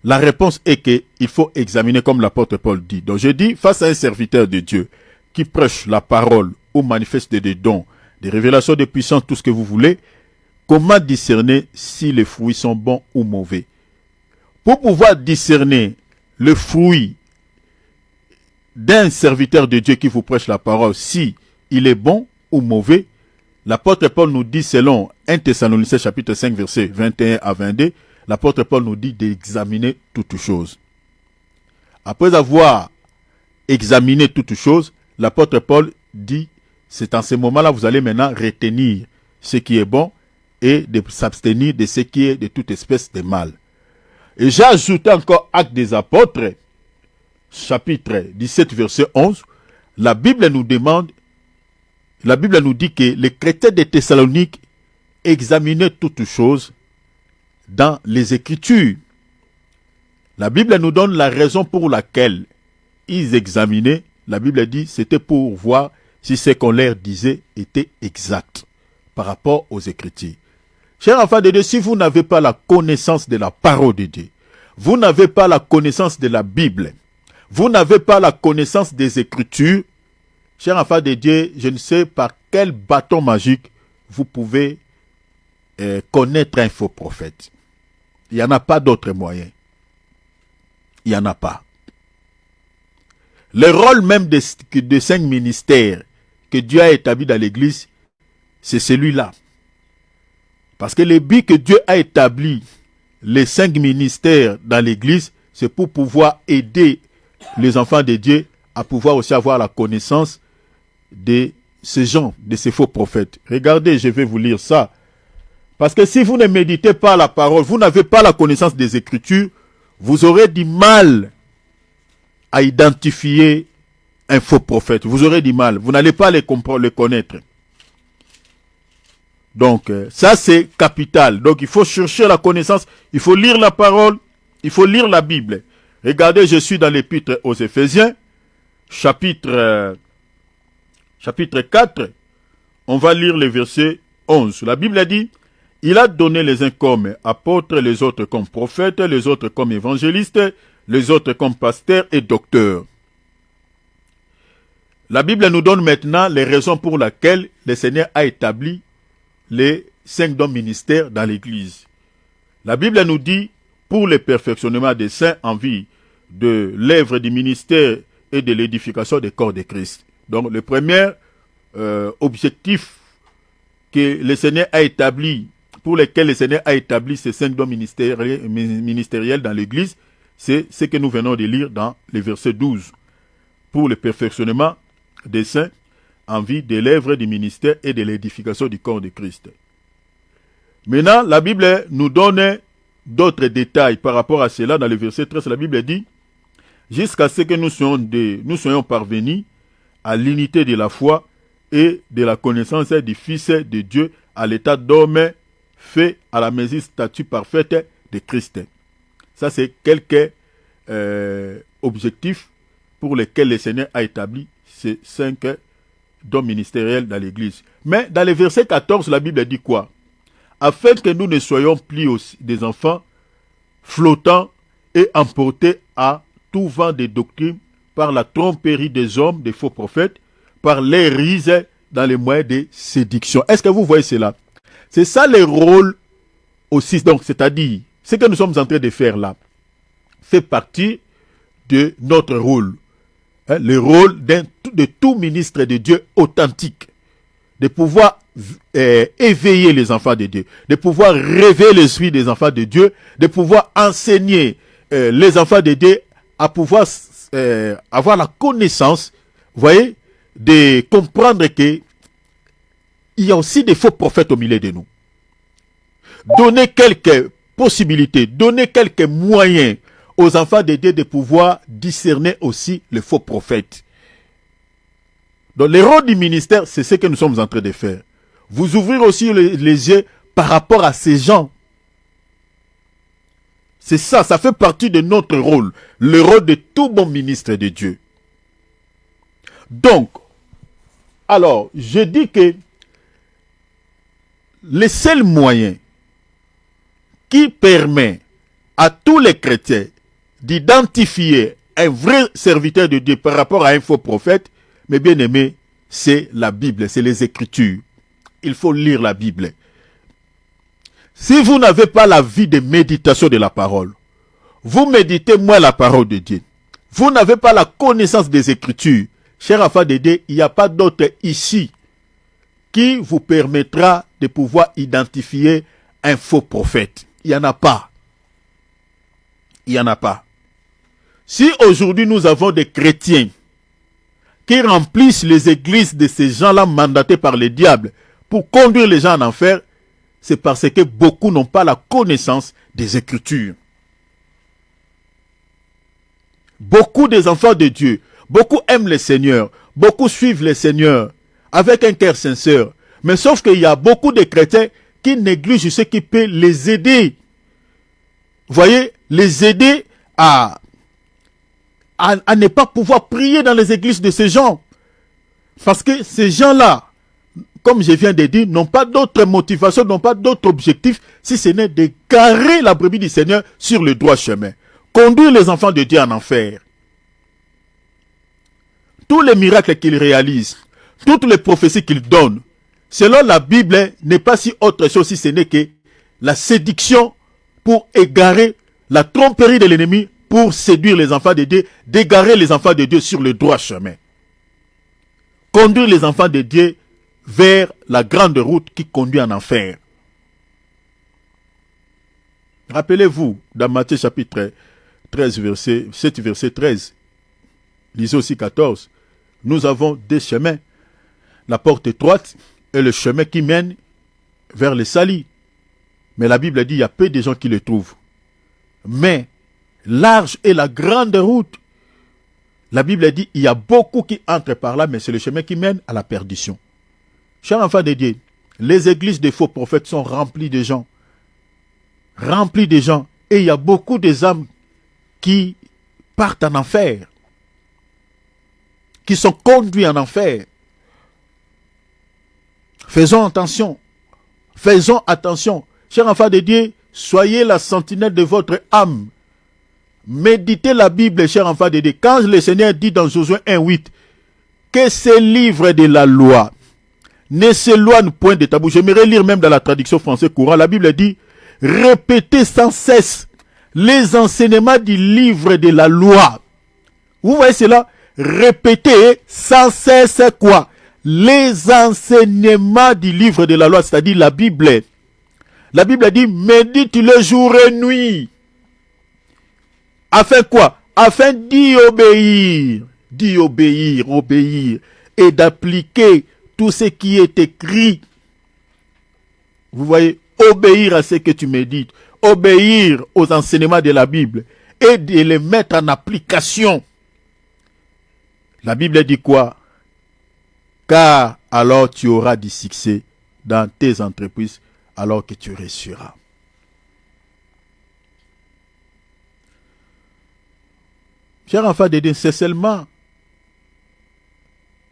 la réponse est qu'il faut examiner comme l'apôtre Paul dit. Donc je dis, face à un serviteur de Dieu qui prêche la parole ou manifeste des dons, des révélations de puissance, tout ce que vous voulez, comment discerner si les fruits sont bons ou mauvais? Pour pouvoir discerner le fruit d'un serviteur de Dieu qui vous prêche la parole, si il est bon ou mauvais, l'apôtre Paul nous dit, selon 1 Thessaloniciens chapitre 5, versets 21 à 22, l'apôtre Paul nous dit d'examiner toutes choses. Après avoir examiné toutes choses, l'apôtre Paul dit, c'est en ce moment-là, vous allez maintenant retenir ce qui est bon et de s'abstenir de ce qui est de toute espèce de mal. Et j'ai ajouté encore Actes des Apôtres, chapitre 17, verset 11. La Bible nous dit que les chrétiens de Thessalonique examinaient toutes choses dans les Écritures. La Bible nous donne la raison pour laquelle ils examinaient. La Bible dit c'était pour voir si ce qu'on leur disait était exact par rapport aux Écritures. Chers enfants de Dieu, si vous n'avez pas la connaissance de la parole de Dieu, vous n'avez pas la connaissance de la Bible, vous n'avez pas la connaissance des Écritures, chers enfants de Dieu, je ne sais par quel bâton magique vous pouvez connaître un faux prophète. Il n'y en a pas d'autre moyen. Il n'y en a pas. Le rôle même de 5 ministères que Dieu a établi dans l'Église, c'est celui-là. Parce que le but que Dieu a établi les 5 ministères dans l'Église, c'est pour pouvoir aider les enfants de Dieu à pouvoir aussi avoir la connaissance de ces gens, de ces faux prophètes. Regardez, je vais vous lire ça. Parce que si vous ne méditez pas la parole, vous n'avez pas la connaissance des Écritures, vous aurez du mal à identifier un faux prophète. Vous aurez du mal. Vous n'allez pas le connaître. Donc, ça c'est capital. Donc, il faut chercher la connaissance. Il faut lire la parole. Il faut lire la Bible. Regardez, je suis dans l'épître aux Éphésiens, chapitre 4. On va lire le verset 11. La Bible a dit, « Il a donné les uns comme apôtres, les autres comme prophètes, les autres comme évangélistes, les autres comme pasteurs et docteurs. » La Bible nous donne maintenant les raisons pour lesquelles le Seigneur a établi les 5 dons ministères dans l'Église. La Bible nous dit, pour le perfectionnement des saints en vue de l'œuvre du ministère et de l'édification des corps de Christ. Donc le premier objectif que le Seigneur a établi, pour lequel le Seigneur a établi ces 5 dons ministériels dans l'Église, c'est ce que nous venons de lire dans le verset 12. Pour le perfectionnement des saints en vue de l'œuvre du ministère et de l'édification du corps de Christ. Maintenant, la Bible nous donne d'autres détails par rapport à cela. Dans le verset 13, la Bible dit, jusqu'à ce que nous soyons parvenus à l'unité de la foi et de la connaissance du Fils de Dieu, à l'état d'homme fait à la mesure statue parfaite de Christ. Ça, c'est quelques objectifs pour lesquels le Seigneur a établi ces 5 dons ministériels dans l'Église. Mais dans le verset 14, la Bible dit quoi? Afin que nous ne soyons plus des enfants flottants et emportés à tout vent de doctrine par la tromperie des hommes, des faux prophètes, par les rises dans les moyens de séduction. Est-ce que vous voyez cela? C'est ça le rôle aussi, donc c'est-à-dire, ce que nous sommes en train de faire là, fait partie de notre rôle. Le rôle de tout ministre de Dieu authentique, de pouvoir éveiller les enfants de Dieu, de pouvoir réveiller l'esprit des enfants de Dieu, de pouvoir enseigner les enfants de Dieu à pouvoir avoir la connaissance, vous voyez, de comprendre que il y a aussi des faux prophètes au milieu de nous. Donner quelques possibilités, donner quelques moyens aux enfants de Dieu de pouvoir discerner aussi les faux prophètes. Donc, le rôle du ministère, c'est ce que nous sommes en train de faire. Vous ouvrir aussi les yeux par rapport à ces gens. C'est ça, ça fait partie de notre rôle. Le rôle de tout bon ministre de Dieu. Donc, alors, je dis que le seul moyen qui permet à tous les chrétiens d'identifier un vrai serviteur de Dieu par rapport à un faux prophète, mes bien-aimés, c'est la Bible, c'est les Écritures. Il faut lire la Bible. Si vous n'avez pas la vie de méditation de la parole, vous méditez moins la parole de Dieu. Vous n'avez pas la connaissance des Écritures. Cher enfant de Dieu, il n'y a pas d'autre ici qui vous permettra de pouvoir identifier un faux prophète. Il n'y en a pas. Il n'y en a pas. Si aujourd'hui nous avons des chrétiens qui remplissent les églises de ces gens-là mandatés par le diable pour conduire les gens en enfer, c'est parce que beaucoup n'ont pas la connaissance des Écritures. Beaucoup des enfants de Dieu, beaucoup aiment le Seigneur, beaucoup suivent le Seigneur avec un cœur sincère. Mais sauf qu'il y a beaucoup de chrétiens qui négligent ce qui peut les aider. Vous voyez, les aider à ne pas pouvoir prier dans les églises de ces gens. Parce que ces gens-là, comme je viens de dire, n'ont pas d'autre motivation, n'ont pas d'autre objectif, si ce n'est de garer la brebis du Seigneur sur le droit chemin. Conduire les enfants de Dieu en enfer. Tous les miracles qu'ils réalisent, toutes les prophéties qu'ils donnent, selon la Bible, n'est pas si autre chose si ce n'est que la séduction pour égarer la tromperie de l'ennemi pour séduire les enfants de Dieu, d'égarer les enfants de Dieu sur le droit chemin. Conduire les enfants de Dieu vers la grande route qui conduit en enfer. Rappelez-vous, dans Matthieu chapitre 13, verset 13, lisez aussi 14, nous avons deux chemins, la porte étroite et le chemin qui mène vers le salut. Mais la Bible dit qu'il y a peu de gens qui le trouvent. Mais large est la grande route. La Bible dit qu'il y a beaucoup qui entrent par là, mais c'est le chemin qui mène à la perdition. Chers enfants de Dieu, les églises des faux prophètes sont remplies de gens. Remplies de gens. Et il y a beaucoup des âmes qui partent en enfer, qui sont conduits en enfer. Faisons attention. Faisons attention. Chers enfants de Dieu, soyez la sentinelle de votre âme. Méditez la Bible, chers enfants de Dieu. Quand le Seigneur dit dans Josué 1:8 que ces livres de la loi ne s'éloignent point de ta bouche. J'aimerais lire même dans la traduction française courante. La Bible dit, répétez sans cesse les enseignements du livre de la loi. Vous voyez cela? Répétez sans cesse quoi? Les enseignements du livre de la loi, c'est-à-dire la Bible. La Bible dit, médite-le jour et nuit. Afin quoi? Afin d'y obéir. D'y obéir, obéir. Et d'appliquer tout ce qui est écrit. Vous voyez, obéir à ce que tu médites. Obéir aux enseignements de la Bible. Et de les mettre en application. La Bible dit quoi? Car alors tu auras du succès dans tes entreprises, alors que tu réussiras. Chers enfants de Dieu, c'est seulement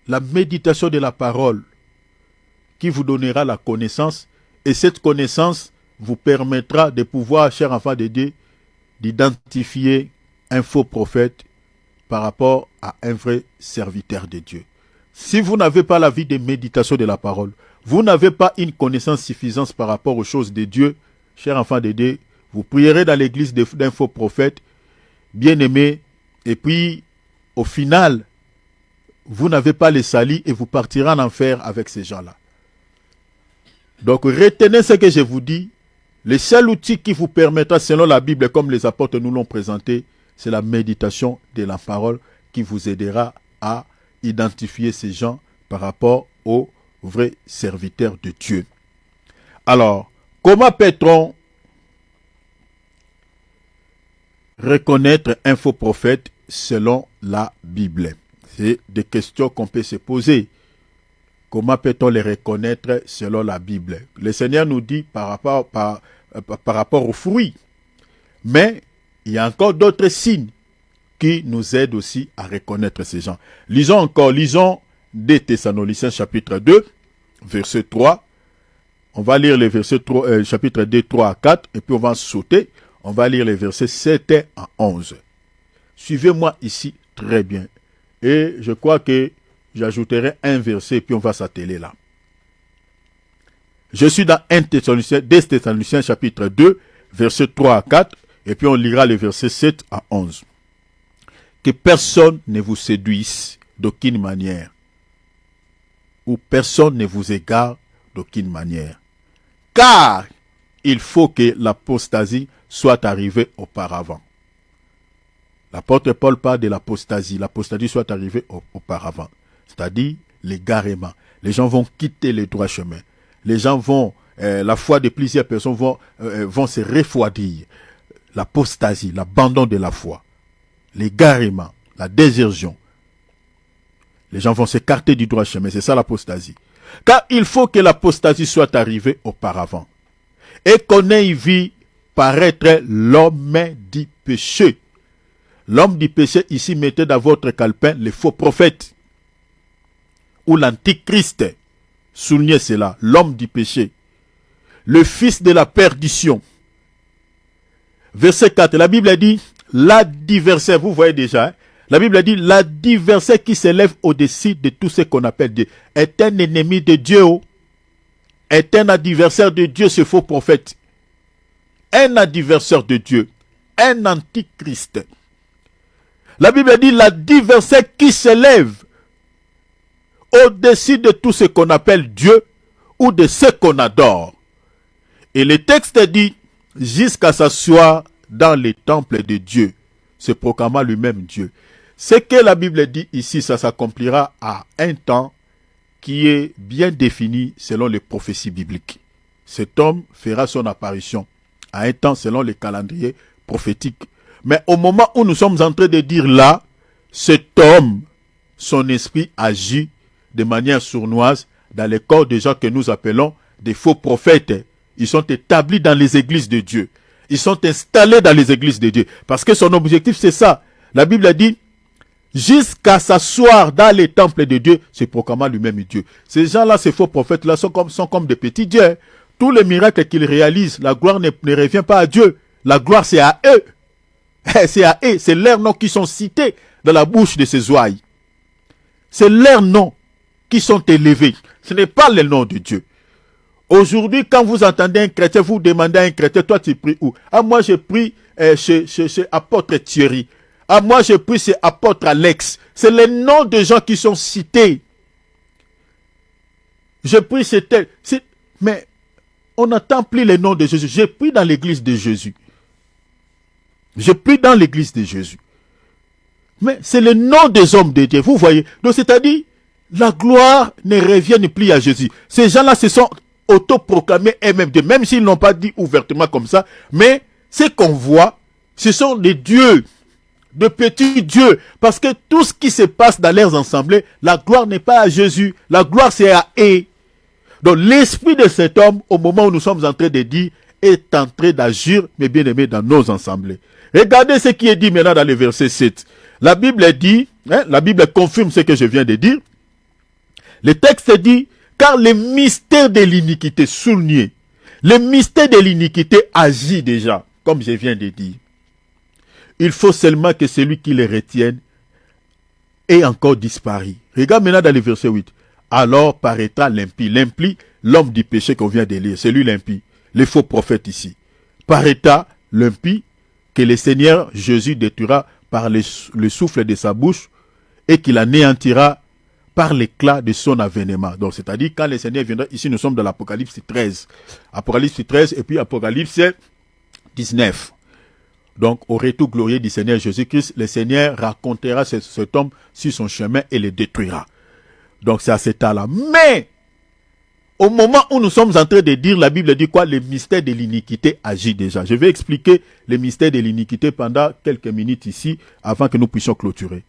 la méditation de la parole qui vous donnera la connaissance, et cette connaissance vous permettra de pouvoir, chers enfants de Dieu, d'identifier un faux prophète par rapport à un vrai serviteur de Dieu. Si vous n'avez pas la vie de méditation de la parole, vous n'avez pas une connaissance suffisante par rapport aux choses de Dieu, chers enfants de Dieu, vous prierez dans l'église d'un faux prophète, bien aimé, et puis, au final, vous n'avez pas les salis et vous partirez en enfer avec ces gens-là. Donc, retenez ce que je vous dis. Le seul outil qui vous permettra, selon la Bible, comme les apôtres nous l'ont présenté, c'est la méditation de la parole qui vous aidera à identifier ces gens par rapport aux vrais serviteurs de Dieu. Alors, comment peut-on reconnaître un faux prophète selon la Bible? C'est des questions qu'on peut se poser. Comment peut-on les reconnaître selon la Bible? Le Seigneur nous dit par rapport aux fruits. Mais il y a encore d'autres signes qui nous aident aussi à reconnaître ces gens. Lisons 2 Thessaloniciens chapitre 2, verset 3. On va lire les versets chapitre 2, 3 à 4, et puis on va sauter. On va lire les versets 7 à 11. Suivez-moi ici très bien. Et je crois que j'ajouterai un verset, et puis on va s'atteler là. Je suis dans 2 Thessaloniciens chapitre 2, versets 3 à 4, et puis on lira les versets 7 à 11. Que personne ne vous séduise d'aucune manière, ou personne ne vous égare d'aucune manière. Car il faut que l'apostasie soit arrivée auparavant. L'apôtre Paul parle de l'apostasie. L'apostasie soit arrivée auparavant. C'est-à-dire l'égarement. Les gens vont quitter le droit chemin. Les gens vont, la foi de plusieurs personnes vont se refroidir. L'apostasie, l'abandon de la foi. L'égarement, la désertion. Les gens vont s'écarter du droit chemin. C'est ça l'apostasie. Car il faut que l'apostasie soit arrivée auparavant. Et qu'on ait vu paraître l'homme du péché. L'homme du péché, ici, mettez dans votre calepin les faux prophètes. Ou l'antichrist. Soulignez cela. L'homme du péché. Le fils de la perdition. Verset 4. La Bible dit, l'adversaire, vous voyez déjà, la Bible dit, l'adversaire qui s'élève au-dessus de tout ce qu'on appelle Dieu est un ennemi de Dieu. Est un adversaire de Dieu, ce faux prophète. Un adversaire de Dieu. Un antichrist. La Bible dit l'adversaire qui s'élève au-dessus de tout ce qu'on appelle Dieu ou de ce qu'on adore. Et le texte dit jusqu'à s'asseoir dans les temples de Dieu, se proclamant lui-même Dieu. Ce que la Bible dit ici, ça s'accomplira à un temps qui est bien défini selon les prophéties bibliques. Cet homme fera son apparition à un temps selon les calendriers prophétiques. Mais au moment où nous sommes en train de dire là, cet homme, son esprit agit de manière sournoise dans les corps des gens que nous appelons des faux prophètes. Ils sont établis dans les églises de Dieu. Ils sont installés dans les églises de Dieu. Parce que son objectif, c'est ça, La Bible a dit, jusqu'à s'asseoir dans les temples de Dieu, se proclamant lui-même Dieu. Ces gens-là, ces faux prophètes-là, sont comme des petits dieux. Tous les miracles qu'ils réalisent, la gloire ne revient pas à Dieu. La gloire, c'est à eux. C'est à eux. C'est leurs noms qui sont cités dans la bouche de ces ouailles. C'est leurs noms qui sont élevés. Ce n'est pas le nom de Dieu. Aujourd'hui, quand vous entendez un chrétien, vous demandez à un chrétien, toi tu pries où? Ah, moi je prie chez apôtre Thierry. Ah, moi je prie chez apôtre Alex. C'est les noms de gens qui sont cités. Je prie chez tel. Mais on n'entend plus les noms de Jésus. Je prie dans l'église de Jésus. Je prie dans l'église de Jésus. Mais c'est le nom des hommes de Dieu. Vous voyez. Donc c'est-à-dire, la gloire ne revient plus à Jésus. Ces gens-là se sont autoproclamés eux-mêmes, même s'ils n'ont pas dit ouvertement comme ça. Mais ce qu'on voit, ce sont des dieux, de petits dieux. Parce que tout ce qui se passe dans leurs assemblées, la gloire n'est pas à Jésus. La gloire c'est à eux. Donc l'esprit de cet homme, au moment où nous sommes en train de dire, est en train d'agir, mes bien-aimés, dans nos assemblées. Regardez ce qui est dit maintenant dans le verset 7. La Bible dit, la Bible confirme ce que je viens de dire. Le texte dit, car le mystère de l'iniquité souligné, le mystère de l'iniquité agit déjà, comme je viens de dire. Il faut seulement que celui qui le retienne ait encore disparu. Regarde maintenant dans le verset 8. Alors paraîtra l'impie. L'impie, l'homme du péché qu'on vient de lire, c'est lui l'impie, le faux prophète ici. Paraîtra l'impie que le Seigneur Jésus détruira par le souffle de sa bouche et qu'il anéantira par l'éclat de son avènement. Donc, c'est-à-dire, quand le Seigneur viendra, ici nous sommes dans l'Apocalypse 13. Apocalypse 13 et puis Apocalypse 19. Donc, au retour glorieux du Seigneur Jésus-Christ, le Seigneur racontera cet homme sur son chemin et le détruira. Donc, c'est à cet temps-là. Mais, au moment où nous sommes en train de dire, la Bible dit quoi? Le mystère de l'iniquité agit déjà. Je vais expliquer le mystère de l'iniquité pendant quelques minutes ici, avant que nous puissions clôturer.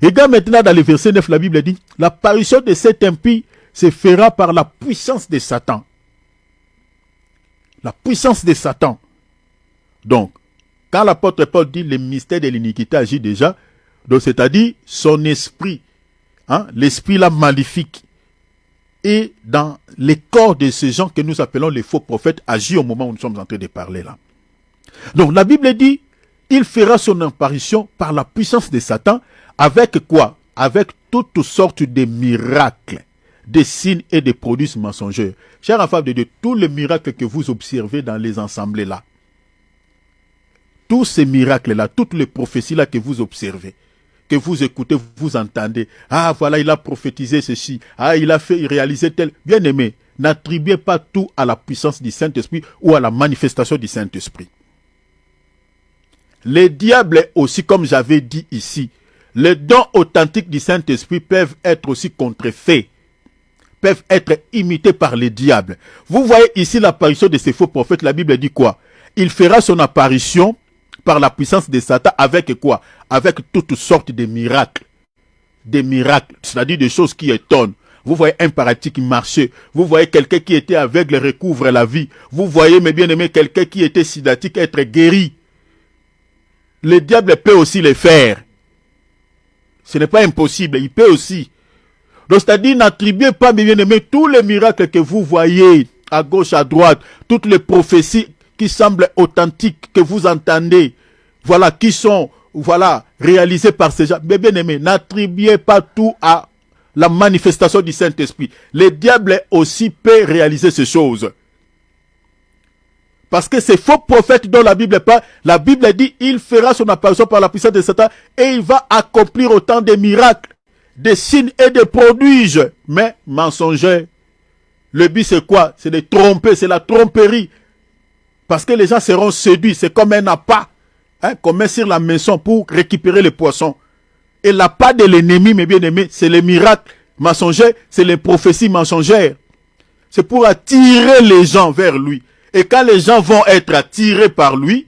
Regarde maintenant dans le verset 9, la Bible dit, l'apparition de cet impie se fera par la puissance de Satan. La puissance de Satan. Donc, quand l'apôtre Paul dit le mystère de l'iniquité agit déjà, donc c'est-à-dire son esprit, l'esprit là maléfique, et dans les corps de ces gens que nous appelons les faux prophètes agit au moment où nous sommes en train de parler là. Donc la Bible dit, il fera son apparition par la puissance de Satan, avec quoi? Avec toutes sortes de miracles, des signes et des prodiges mensongers. Chers enfants de Dieu, tous les miracles que vous observez dans les assemblées là, tous ces miracles là, toutes les prophéties là que vous observez, que vous écoutez, vous entendez, ah voilà, il a prophétisé ceci, ah il a fait réaliser tel, bien aimé, n'attribuez pas tout à la puissance du Saint-Esprit ou à la manifestation du Saint-Esprit. Les diables aussi, comme j'avais dit ici, les dons authentiques du Saint-Esprit peuvent être aussi contrefaits, peuvent être imités par les diables. Vous voyez ici l'apparition de ces faux prophètes, la Bible dit quoi? Il fera son apparition par la puissance de Satan avec quoi? Avec toutes sortes de miracles. Des miracles, c'est-à-dire des choses qui étonnent. Vous voyez un paralytique marcher. Vous voyez quelqu'un qui était aveugle recouvre la vie. Vous voyez, mes bien-aimés, quelqu'un qui était sidatique être guéri. Le diable peut aussi le faire. Ce n'est pas impossible, il peut aussi. Donc, c'est-à-dire, n'attribuez pas, mes bien-aimés, tous les miracles que vous voyez à gauche, à droite, toutes les prophéties qui semblent authentiques, que vous entendez, voilà, qui sont, voilà, réalisées par ces gens. Mais bien aimés, n'attribuez pas tout à la manifestation du Saint-Esprit. Le diable aussi peut réaliser ces choses. Parce que ces faux prophètes dont la Bible parle, la Bible dit, il fera son apparition par la puissance de Satan et il va accomplir autant de miracles, des signes et des prodiges, mais mensongers. Le but c'est quoi? C'est de tromper, c'est la tromperie. Parce que les gens seront séduits, c'est comme un appât qu'on met sur la maison pour récupérer les poissons. Et l'appât de l'ennemi, mes bien-aimés, c'est les miracles mensongers, c'est les prophéties mensongères. C'est pour attirer les gens vers lui. Et quand les gens vont être attirés par lui,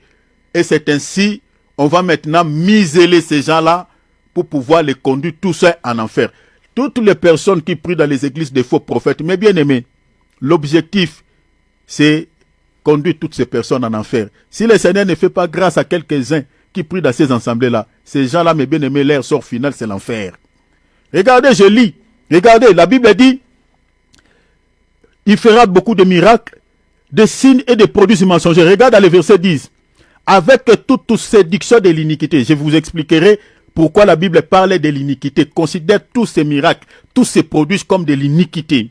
et c'est ainsi, on va maintenant museler ces gens-là pour pouvoir les conduire tous en enfer. Toutes les personnes qui prient dans les églises des faux prophètes, mes bien-aimés, l'objectif, c'est conduire toutes ces personnes en enfer. Si le Seigneur ne fait pas grâce à quelques-uns qui prient dans ces assemblées-là, ces gens-là, mes bien-aimés, leur sort final, c'est l'enfer. Regardez, je lis. Regardez, la Bible dit, il fera beaucoup de miracles, des signes et des produits mensongers. Regarde dans le verset 10. Avec toute séduction de l'iniquité. Je vous expliquerai pourquoi la Bible parle de l'iniquité. Considère tous ces miracles, tous ces produits comme de l'iniquité.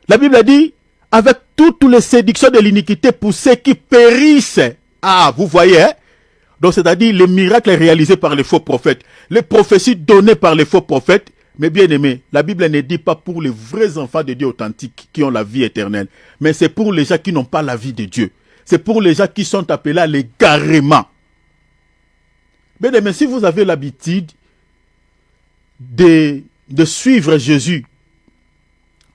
La Bible dit, avec toutes les séductions de l'iniquité pour ceux qui périssent. Ah, vous voyez, hein? Donc, c'est-à-dire les miracles réalisés par les faux prophètes, les prophéties données par les faux prophètes. Mais bien aimé, la Bible ne dit pas pour les vrais enfants de Dieu authentiques qui ont la vie éternelle, mais c'est pour les gens qui n'ont pas la vie de Dieu. C'est pour les gens qui sont appelés à l'égarement. Bien aimé, si vous avez l'habitude de suivre Jésus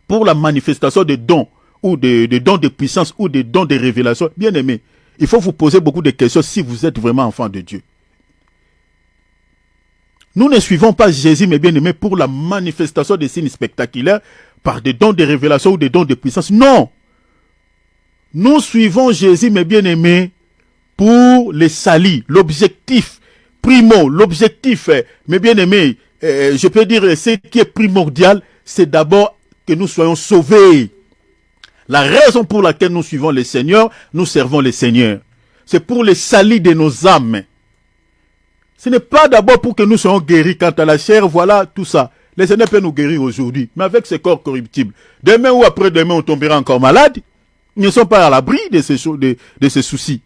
pour la manifestation de dons, ou de dons de puissance, ou de dons de révélation, bien aimé, il faut vous poser beaucoup de questions si vous êtes vraiment enfant de Dieu. Nous ne suivons pas Jésus, mes bien-aimés, pour la manifestation des signes spectaculaires par des dons de révélation ou des dons de puissance. Non! Nous suivons Jésus, mes bien-aimés, pour les salis. L'objectif primo, l'objectif, mes bien-aimés, je peux dire, ce qui est primordial, c'est d'abord que nous soyons sauvés. La raison pour laquelle nous suivons le Seigneur, nous servons le Seigneur. C'est pour les salis de nos âmes. Ce n'est pas d'abord pour que nous soyons guéris quant à la chair, voilà tout ça. Le Seigneur peut nous guérir aujourd'hui, mais avec ce corps corruptible. Demain ou après-demain, on tombera encore malade. Ils ne sont pas à l'abri de ces soucis.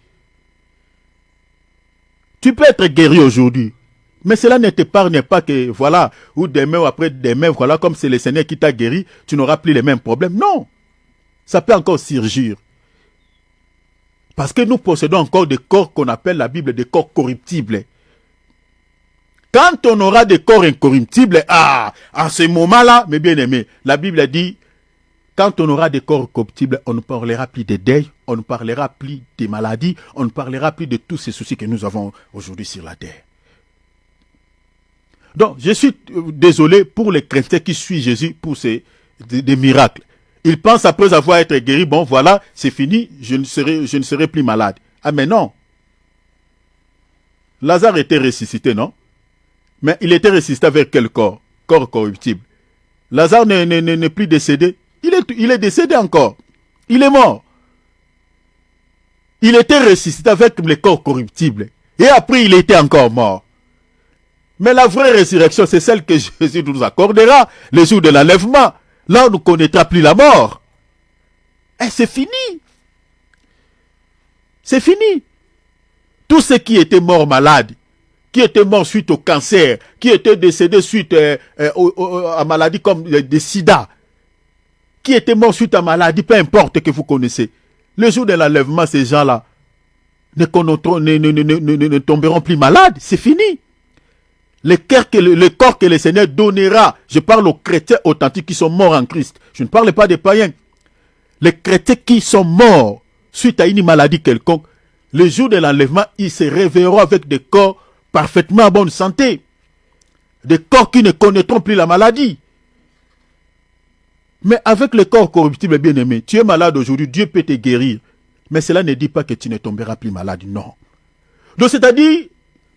Tu peux être guéri aujourd'hui, mais cela ne t'épargne pas que, voilà, ou demain ou après-demain, voilà, comme c'est le Seigneur qui t'a guéri, tu n'auras plus les mêmes problèmes. Non, ça peut encore surgir. Parce que nous possédons encore des corps qu'on appelle la Bible des corps corruptibles. Quand on aura des corps incorruptibles, à ce moment-là, mes bien-aimés, la Bible dit, quand on aura des corps corruptibles, on ne parlera plus de deuil, on ne parlera plus des maladies, on ne parlera plus de tous ces soucis que nous avons aujourd'hui sur la terre. Donc, je suis désolé pour les chrétiens qui suivent Jésus pour des miracles. Ils pensent après avoir été guéris, bon voilà, c'est fini, je ne serai plus malade. Ah mais non. Lazare était ressuscité, non? Mais il était ressuscité avec quel corps? Corps corruptible. Lazare n'est plus décédé. Il est décédé encore. Il est mort. Il était ressuscité avec le corps corruptible. Et après, il était encore mort. Mais la vraie résurrection, c'est celle que Jésus nous accordera le jour de l'enlèvement. Là, on ne connaîtra plus la mort. Et c'est fini. C'est fini. Tous ceux qui étaient morts malades, qui étaient morts suite au cancer, qui étaient décédés suite à maladie comme des sida, qui étaient morts suite à maladie, peu importe que vous connaissez. Le jour de l'enlèvement, ces gens-là ne tomberont plus malades. C'est fini. Le corps que le Seigneur donnera, je parle aux chrétiens authentiques qui sont morts en Christ. Je ne parle pas des païens. Les chrétiens qui sont morts suite à une maladie quelconque, le jour de l'enlèvement, ils se réveilleront avec des corps parfaitement en bonne santé. Des corps qui ne connaîtront plus la maladie. Mais avec le corps corruptible, bien aimé, tu es malade aujourd'hui, Dieu peut te guérir. Mais cela ne dit pas que tu ne tomberas plus malade, non. Donc c'est-à-dire,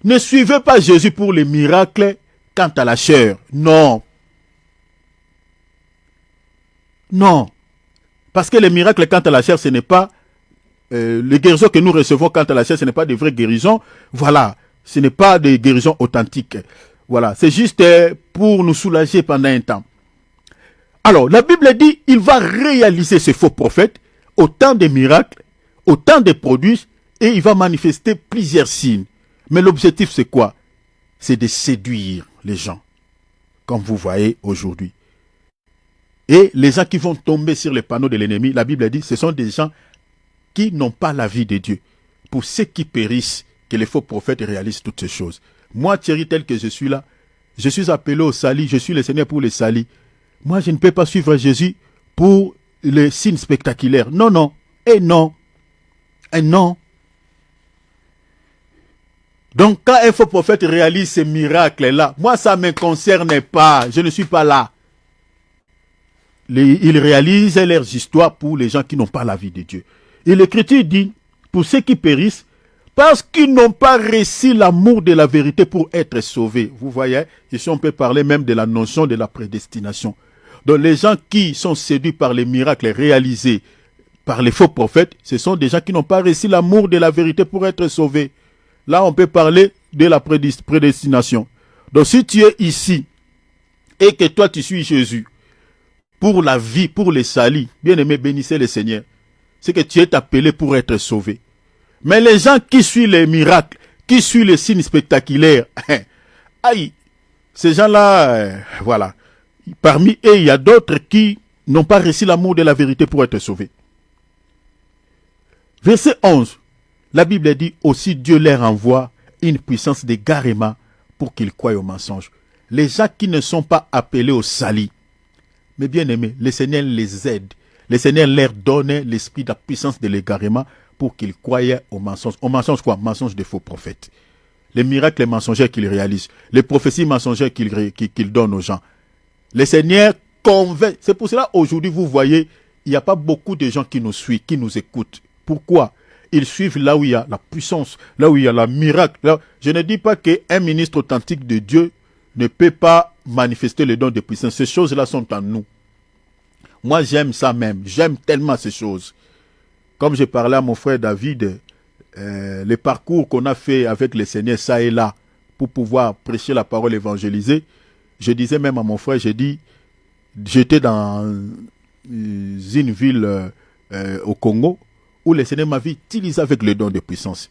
ne suivez pas Jésus pour les miracles quant à la chair. Non. Non. Parce que les miracles quant à la chair, ce n'est pas... les guérisons que nous recevons quant à la chair, ce n'est pas des vraies guérisons. Voilà. Ce n'est pas des guérisons authentiques. Voilà. C'est juste pour nous soulager pendant un temps. Alors, la Bible dit, il va réaliser ce faux prophète, autant de miracles, autant de produits, et il va manifester plusieurs signes. Mais l'objectif, c'est quoi? C'est de séduire les gens, comme vous voyez aujourd'hui. Et les gens qui vont tomber sur les panneaux de l'ennemi, la Bible dit, ce sont des gens qui n'ont pas la vie de Dieu. Pour ceux qui périssent, que les faux prophètes réalisent toutes ces choses. Moi, Thierry, tel que je suis là, je suis appelé au salut, je suis le Seigneur pour les salis. Moi, je ne peux pas suivre Jésus pour les signes spectaculaires. Non, non. Et non. Et non. Donc, quand un faux prophète réalise ces miracles-là, moi, ça ne me concerne pas. Je ne suis pas là. Ils réalisent leurs histoires pour les gens qui n'ont pas la vie de Dieu. Et l'Écriture dit, pour ceux qui périssent, Parce qu'ils n'ont pas reçu l'amour de la vérité pour être sauvés. Vous voyez, ici on peut parler même de la notion de la prédestination. Donc les gens qui sont séduits par les miracles réalisés par les faux prophètes, ce sont des gens qui n'ont pas reçu l'amour de la vérité pour être sauvés. Là, on peut parler de la prédestination. Donc si tu es ici et que toi tu suis Jésus pour la vie, pour les salis, bien aimé, bénissez le Seigneur. C'est que tu es appelé pour être sauvé. Mais les gens qui suivent les miracles, qui suivent les signes spectaculaires, aïe, ces gens-là, voilà. Parmi eux, il y a d'autres qui n'ont pas reçu l'amour de la vérité pour être sauvés. Verset 11, la Bible dit aussi Dieu leur envoie une puissance d'égarement pour qu'ils croient au mensonge. Les gens qui ne sont pas appelés au salut, mais bien aimés, le Seigneur les aide. Le Seigneur leur donne l'esprit de la puissance de l'égarement pour qu'ils croient au mensonge. Au mensonge quoi? Mensonge des faux prophètes. Les miracles mensongers qu'ils réalisent, les prophéties mensongères qu'ils donnent aux gens. Le Seigneur convainc. C'est pour cela aujourd'hui vous voyez, il n'y a pas beaucoup de gens qui nous suivent, qui nous écoutent. Pourquoi? Ils suivent là où il y a la puissance, là où il y a le miracle. Là, je ne dis pas qu'un ministre authentique de Dieu ne peut pas manifester le don de puissance. Ces choses-là sont en nous. Moi, j'aime ça même. J'aime tellement ces choses. Comme j'ai parlé à mon frère David, le parcours qu'on a fait avec le Seigneur, ça et là, pour pouvoir prêcher la parole évangélisée, je disais même à mon frère, j'ai dit, j'étais dans une ville au Congo, où le Seigneur m'avait utilisé avec le don de puissance.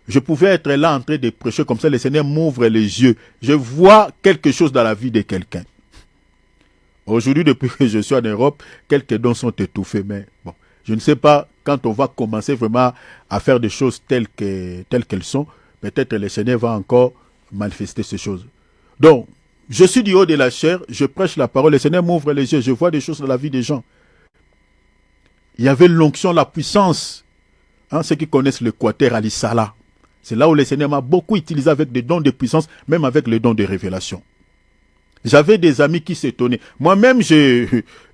Je pouvais être là en train de prêcher comme ça, le Seigneur m'ouvre les yeux. Je vois quelque chose dans la vie de quelqu'un. Aujourd'hui, depuis que je suis en Europe, quelques dons sont étouffés, mais bon, je ne sais pas quand on va commencer vraiment à faire des choses telles qu'elles sont, peut-être le Seigneur va encore manifester ces choses. Donc, je suis du haut de la chair, je prêche la parole, le Seigneur m'ouvre les yeux, je vois des choses dans la vie des gens. Il y avait l'onction, la puissance. Ceux qui connaissent le Quater Ali Salah. C'est là où le Seigneur m'a beaucoup utilisé avec des dons de puissance, même avec les dons de révélation. J'avais des amis qui s'étonnaient. Moi-même, je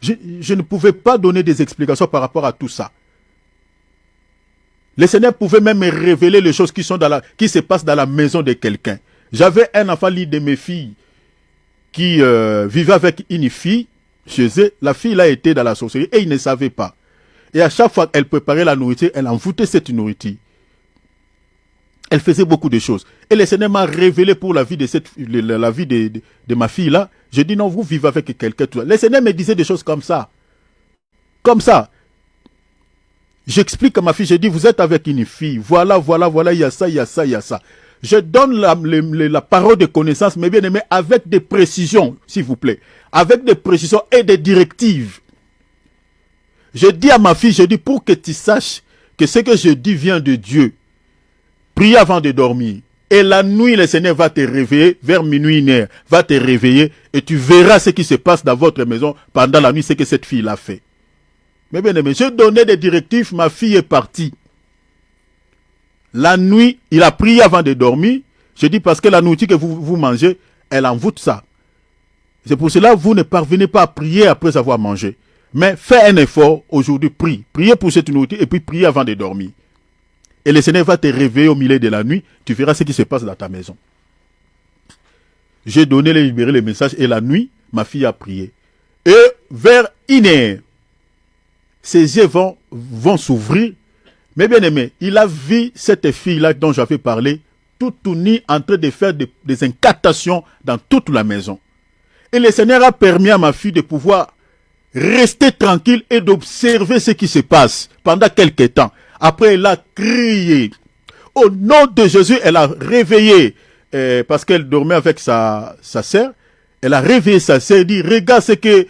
ne pouvais pas donner des explications par rapport à tout ça. Le Seigneur pouvait même me révéler les choses qui se passent dans la maison de quelqu'un. J'avais un enfant, l'une de mes filles, qui vivait avec une fille chez eux. La fille là était dans la sorcellerie et il ne savait pas. Et à chaque fois qu'elle préparait la nourriture, elle envoûtait cette nourriture. Elle faisait beaucoup de choses. Et le Seigneur m'a révélé pour la vie de ma fille là. J'ai dit non, vous vivez avec quelqu'un. Le Seigneur me disait des choses comme ça. Comme ça. J'explique à ma fille, j'ai dit vous êtes avec une fille. Voilà, il y a ça, il y a ça, il y a ça. Je donne la parole de connaissance, mais bien aimé, avec des précisions, s'il vous plaît. Avec des précisions et des directives. Je dis à ma fille, je dis pour que tu saches que ce que je dis vient de Dieu. Prie avant de dormir. Et la nuit, le Seigneur va te réveiller, vers minuit, 1h, va te réveiller et tu verras ce qui se passe dans votre maison pendant la nuit, ce que cette fille a fait. Mais bien aimé, je donnais des directives, ma fille est partie. La nuit, il a prié avant de dormir. Je dis parce que la nourriture que vous mangez, elle envoûte ça. C'est pour cela que vous ne parvenez pas à prier après avoir mangé. Mais fais un effort aujourd'hui, prie. Priez pour cette nourriture et puis priez avant de dormir. Et le Seigneur va te réveiller au milieu de la nuit. Tu verras ce qui se passe dans ta maison. J'ai donné, libéré le message et la nuit, ma fille a prié. Et vers 1h, ses yeux vont s'ouvrir. Mais bien aimé, il a vu cette fille-là dont j'avais parlé, toute unie en train de faire des incantations dans toute la maison. Et le Seigneur a permis à ma fille de pouvoir rester tranquille et d'observer ce qui se passe pendant quelques temps. Après, elle a crié. Au nom de Jésus, elle a réveillé, parce qu'elle dormait avec sa sœur. Elle a réveillé sa sœur et dit, regarde ce que,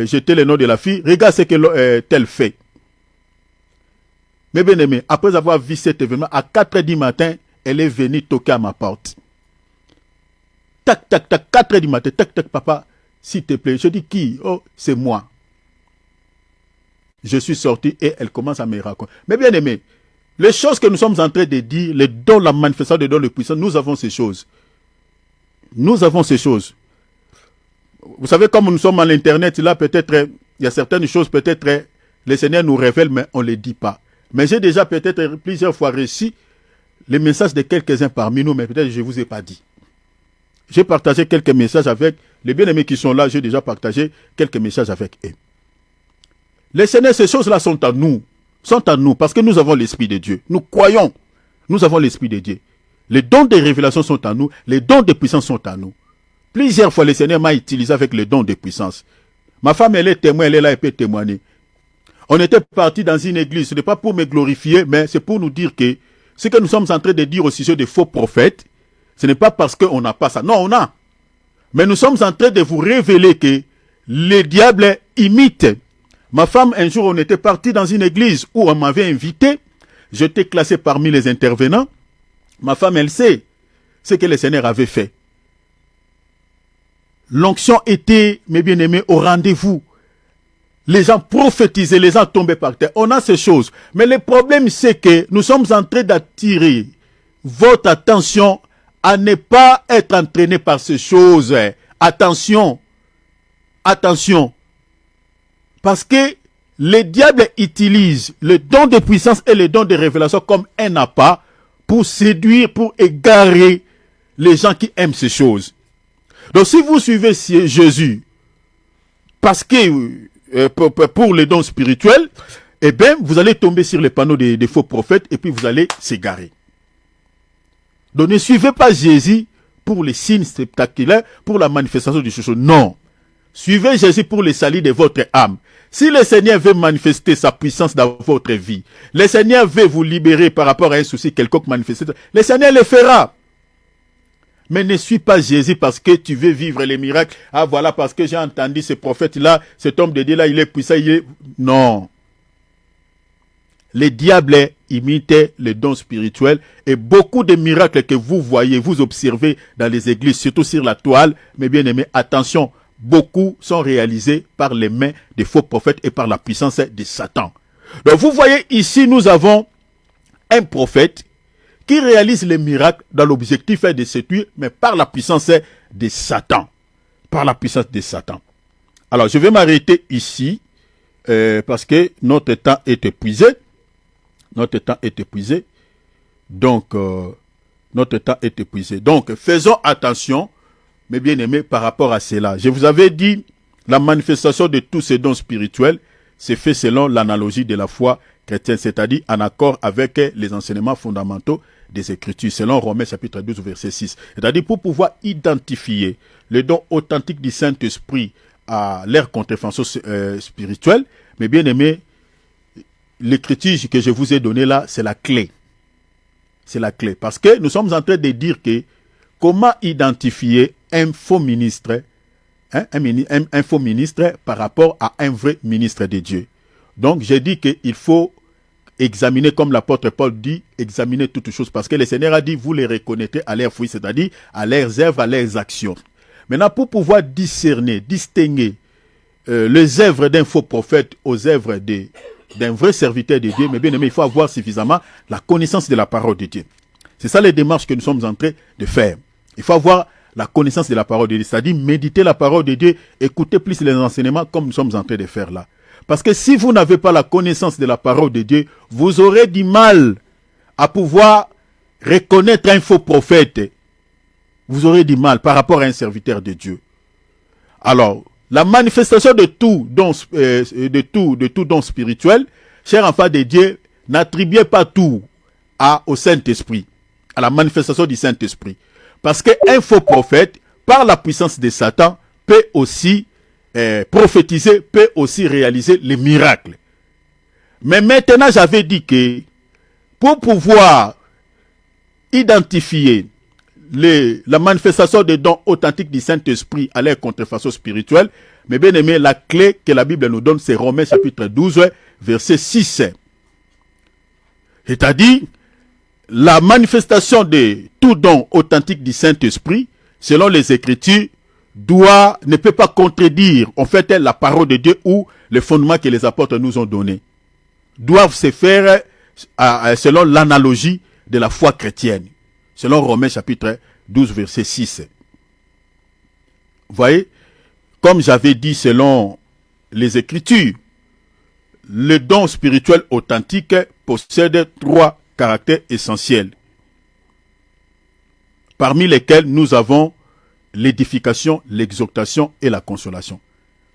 j'étais le nom de la fille, regarde ce que tel fait. Mais bien aimé, après avoir vu cet événement, à 4h du matin, elle est venue toquer à ma porte. Tac, tac, tac, 4h du matin, tac, tac, papa, s'il te plaît. Je dis, qui? Oh, c'est moi. Je suis sorti et elle commence à me raconter. Mais bien aimé, les choses que nous sommes en train de dire, les dons, la manifestation des dons de puissance, nous avons ces choses. Nous avons ces choses. Vous savez, comme nous sommes à l'internet, là, peut-être, il y a certaines choses, peut-être, le Seigneur nous révèle, mais on ne les dit pas. Mais j'ai déjà peut-être plusieurs fois reçu les messages de quelques-uns parmi nous, mais peut-être je ne vous ai pas dit. J'ai partagé quelques messages avec les bien-aimés qui sont là, j'ai déjà partagé quelques messages avec eux. Les Seigneurs, ces choses-là sont à nous, parce que nous avons l'Esprit de Dieu. Nous croyons, nous avons l'Esprit de Dieu. Les dons de révélation sont à nous, les dons de puissance sont à nous. Plusieurs fois, le Seigneur m'a utilisé avec les dons de puissance. Ma femme, elle est témoin, elle est là, elle peut témoigner. On était parti dans une église, ce n'est pas pour me glorifier, mais c'est pour nous dire que ce que nous sommes en train de dire au sujet des faux prophètes, ce n'est pas parce qu'on n'a pas ça. Non, on a. Mais nous sommes en train de vous révéler que les diables imitent. Ma femme, un jour, on était parti dans une église où on m'avait invité. J'étais classé parmi les intervenants. Ma femme, elle sait ce que le Seigneur avait fait. L'onction était, mes bien-aimés, au rendez-vous. Les gens prophétisaient, les gens tombaient par terre. On a ces choses. Mais le problème, c'est que nous sommes en train d'attirer votre attention à ne pas être entraîné par ces choses. Attention. Attention. Parce que les diables utilisent le don de puissance et le don de révélation comme un appât pour séduire, pour égarer les gens qui aiment ces choses. Donc si vous suivez Jésus, parce que pour les dons spirituels, eh bien, vous allez tomber sur les panneaux des faux prophètes et puis vous allez s'égarer. Donc ne suivez pas Jésus pour les signes spectaculaires, pour la manifestation du chose. Non. Suivez Jésus pour le salut de votre âme. Si le Seigneur veut manifester sa puissance dans votre vie, le Seigneur veut vous libérer par rapport à un souci quelconque manifesté, le Seigneur le fera. Mais ne suis pas Jésus parce que tu veux vivre les miracles. Ah voilà, parce que j'ai entendu ce prophète-là, cet homme de Dieu là, il est puissant, il est... Non. Les diables imitaient les dons spirituels et beaucoup de miracles que vous voyez, vous observez dans les églises, surtout sur la toile, mes bien-aimés, attention, beaucoup sont réalisés par les mains des faux prophètes et par la puissance de Satan. Donc vous voyez ici, nous avons un prophète qui réalise les miracles dans l'objectif de séduire, mais par la puissance de Satan. Par la puissance de Satan. Alors, je vais m'arrêter ici, parce que notre temps est épuisé. Notre temps est épuisé. Donc, notre temps est épuisé. Donc, faisons attention, mes bien-aimés, par rapport à cela. Je vous avais dit, la manifestation de tous ces dons spirituels, c'est fait selon l'analogie de la foi chrétienne, c'est-à-dire en accord avec les enseignements fondamentaux des Écritures, selon Romains chapitre 12, verset 6. C'est-à-dire pour pouvoir identifier le don authentique du Saint-Esprit à leur contrefaçon spirituelle, mais bien aimé, l'Écriture que je vous ai donnée là, c'est la clé. C'est la clé. Parce que nous sommes en train de dire que comment identifier un faux ministre, un faux ministre par rapport à un vrai ministre de Dieu. Donc, j'ai dit qu'il faut examiner, comme l'apôtre Paul dit, examiner toutes choses. Parce que le Seigneur a dit, vous les reconnaîtrez à leurs fruits, c'est-à-dire à leurs œuvres, à leurs actions. Maintenant, pour pouvoir discerner, distinguer les œuvres d'un faux prophète aux œuvres d'un vrai serviteur de Dieu, mais bien aimé, il faut avoir suffisamment la connaissance de la parole de Dieu. C'est ça les démarches que nous sommes en train de faire. Il faut avoir la connaissance de la parole de Dieu, c'est-à-dire méditer la parole de Dieu, écouter plus les enseignements comme nous sommes en train de faire là. Parce que si vous n'avez pas la connaissance de la parole de Dieu, vous aurez du mal à pouvoir reconnaître un faux prophète. Vous aurez du mal par rapport à un serviteur de Dieu. Alors, la manifestation de tout don spirituel, chers enfants de Dieu, n'attribuez pas tout au Saint-Esprit, à la manifestation du Saint-Esprit. Parce qu'un faux prophète, par la puissance de Satan, peut aussi prophétiser, peut aussi réaliser les miracles. Mais maintenant, j'avais dit que pour pouvoir identifier la manifestation des dons authentiques du Saint-Esprit à leur contrefaçon spirituelle, mais bien aimé, la clé que la Bible nous donne, c'est Romains chapitre 12, verset 6. C'est-à-dire, la manifestation de tout don authentique du Saint-Esprit, selon les Écritures, ne peut pas contredire, en fait, la parole de Dieu ou les fondements que les apôtres nous ont donnés. Doivent se faire selon l'analogie de la foi chrétienne. Selon Romains chapitre 12, verset 6. Vous voyez, comme j'avais dit selon les Écritures, le don spirituel authentique possède 3 caractères essentiels. parmi lesquels nous avons l'édification, l'exhortation et la consolation.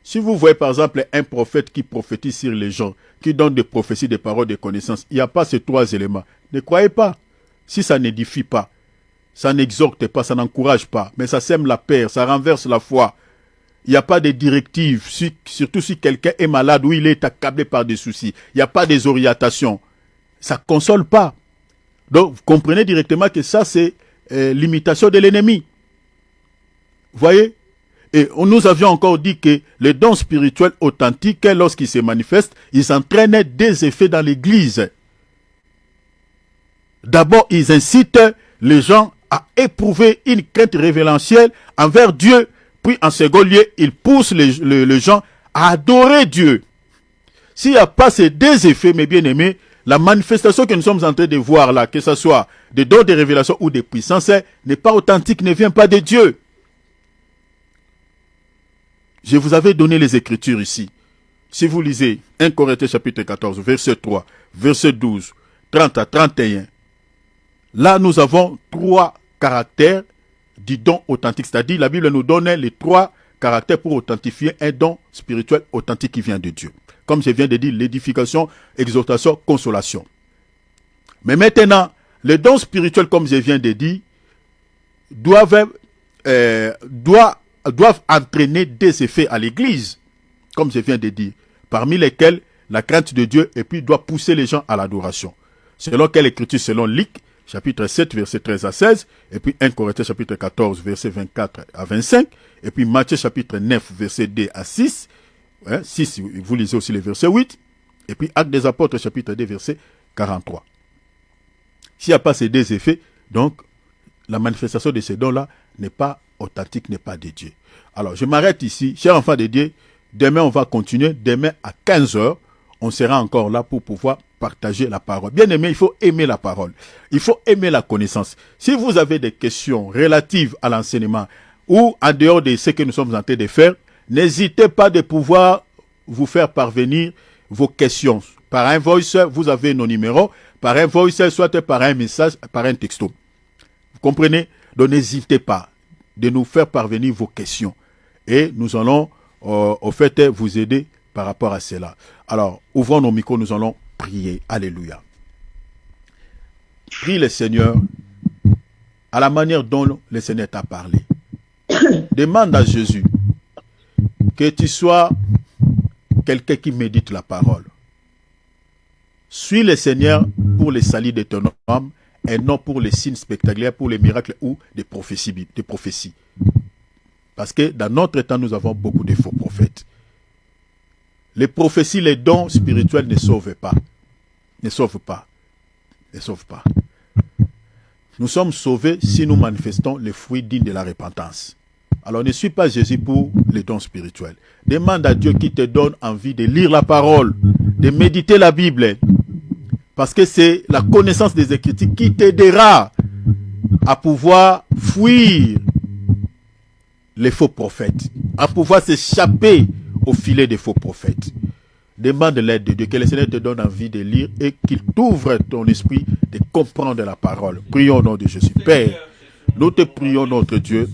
Si vous voyez par exemple un prophète qui prophétise sur les gens, qui donne des prophéties, des paroles, des connaissances, il n'y a pas ces trois éléments. Ne croyez pas. Si ça n'édifie pas, ça n'exhorte pas, ça n'encourage pas, mais ça sème la peur, ça renverse la foi. Il n'y a pas de directives, surtout si quelqu'un est malade ou il est accablé par des soucis. Il n'y a pas des orientations. Ça ne console pas. Donc, vous comprenez directement que ça, c'est l'imitation de l'ennemi. Vous voyez? Et nous avions encore dit que les dons spirituels authentiques, lorsqu'ils se manifestent, ils entraînent des effets dans l'Église. D'abord, ils incitent les gens à éprouver une crainte révérentielle envers Dieu. Puis, en second lieu, ils poussent les gens à adorer Dieu. S'il n'y a pas ces deux effets, mes bien-aimés, la manifestation que nous sommes en train de voir là, que ce soit des dons de révélation ou des puissances, n'est pas authentique, ne vient pas de Dieu. Je vous avais donné les Écritures ici. Si vous lisez 1 Corinthiens chapitre 14, verset 3, verset 12, 30 à 31, là nous avons trois caractères du don authentique. C'est-à-dire la Bible nous donne les trois caractères pour authentifier un don spirituel authentique qui vient de Dieu. Comme je viens de dire, l'édification, exhortation, consolation. Mais maintenant, les dons spirituels, comme je viens de dire, doivent entraîner des effets à l'Église, comme je viens de dire, parmi lesquels la crainte de Dieu, et puis doit pousser les gens à l'adoration. Selon quelle écriture? Selon Luc, chapitre 7, verset 13 à 16, et puis 1 Corinthiens, chapitre 14, verset 24 à 25, et puis Matthieu, chapitre 9, verset 2 à 6, 6, vous lisez aussi le verset 8, et puis Actes des Apôtres, chapitre 2, verset 43. S'il n'y a pas ces deux effets, donc, la manifestation de ces dons-là n'est pas authentique, n'est pas de Dieu. Alors, je m'arrête ici. Chers enfants de Dieu, demain, on va continuer. Demain, à 15h, on sera encore là pour pouvoir partager la parole. Bien aimé, il faut aimer la parole. Il faut aimer la connaissance. Si vous avez des questions relatives à l'enseignement ou en dehors de ce que nous sommes en train de faire, n'hésitez pas de pouvoir vous faire parvenir vos questions. Par un voice, vous avez nos numéros. Par un voice, soit par un message, par un texto. Vous comprenez? Donc n'hésitez pas de nous faire parvenir vos questions. Et nous allons, au fait, vous aider par rapport à cela. Alors, ouvrons nos micros, nous allons prier. Alléluia. Prie le Seigneur à la manière dont le Seigneur t'a parlé. Demande à Jésus que tu sois quelqu'un qui médite la parole. Suis le Seigneur pour le salut de ton âme et non pour les signes spectaculaires, pour les miracles ou des prophéties. Parce que dans notre temps, nous avons beaucoup de faux prophètes. Les prophéties, les dons spirituels ne sauvent pas. Ne sauvent pas. Ne sauvent pas. Nous sommes sauvés si nous manifestons les fruits dignes de la repentance. Alors ne suis pas Jésus pour les dons spirituels. Demande à Dieu qui te donne envie de lire la parole, de méditer la Bible. Parce que c'est la connaissance des Écritures qui t'aidera à pouvoir fuir les faux prophètes, à pouvoir s'échapper au filet des faux prophètes. Demande l'aide de Dieu, que le Seigneur te donne envie de lire et qu'il t'ouvre ton esprit de comprendre la parole. Prions au nom de Jésus. Père, nous te prions, notre Dieu.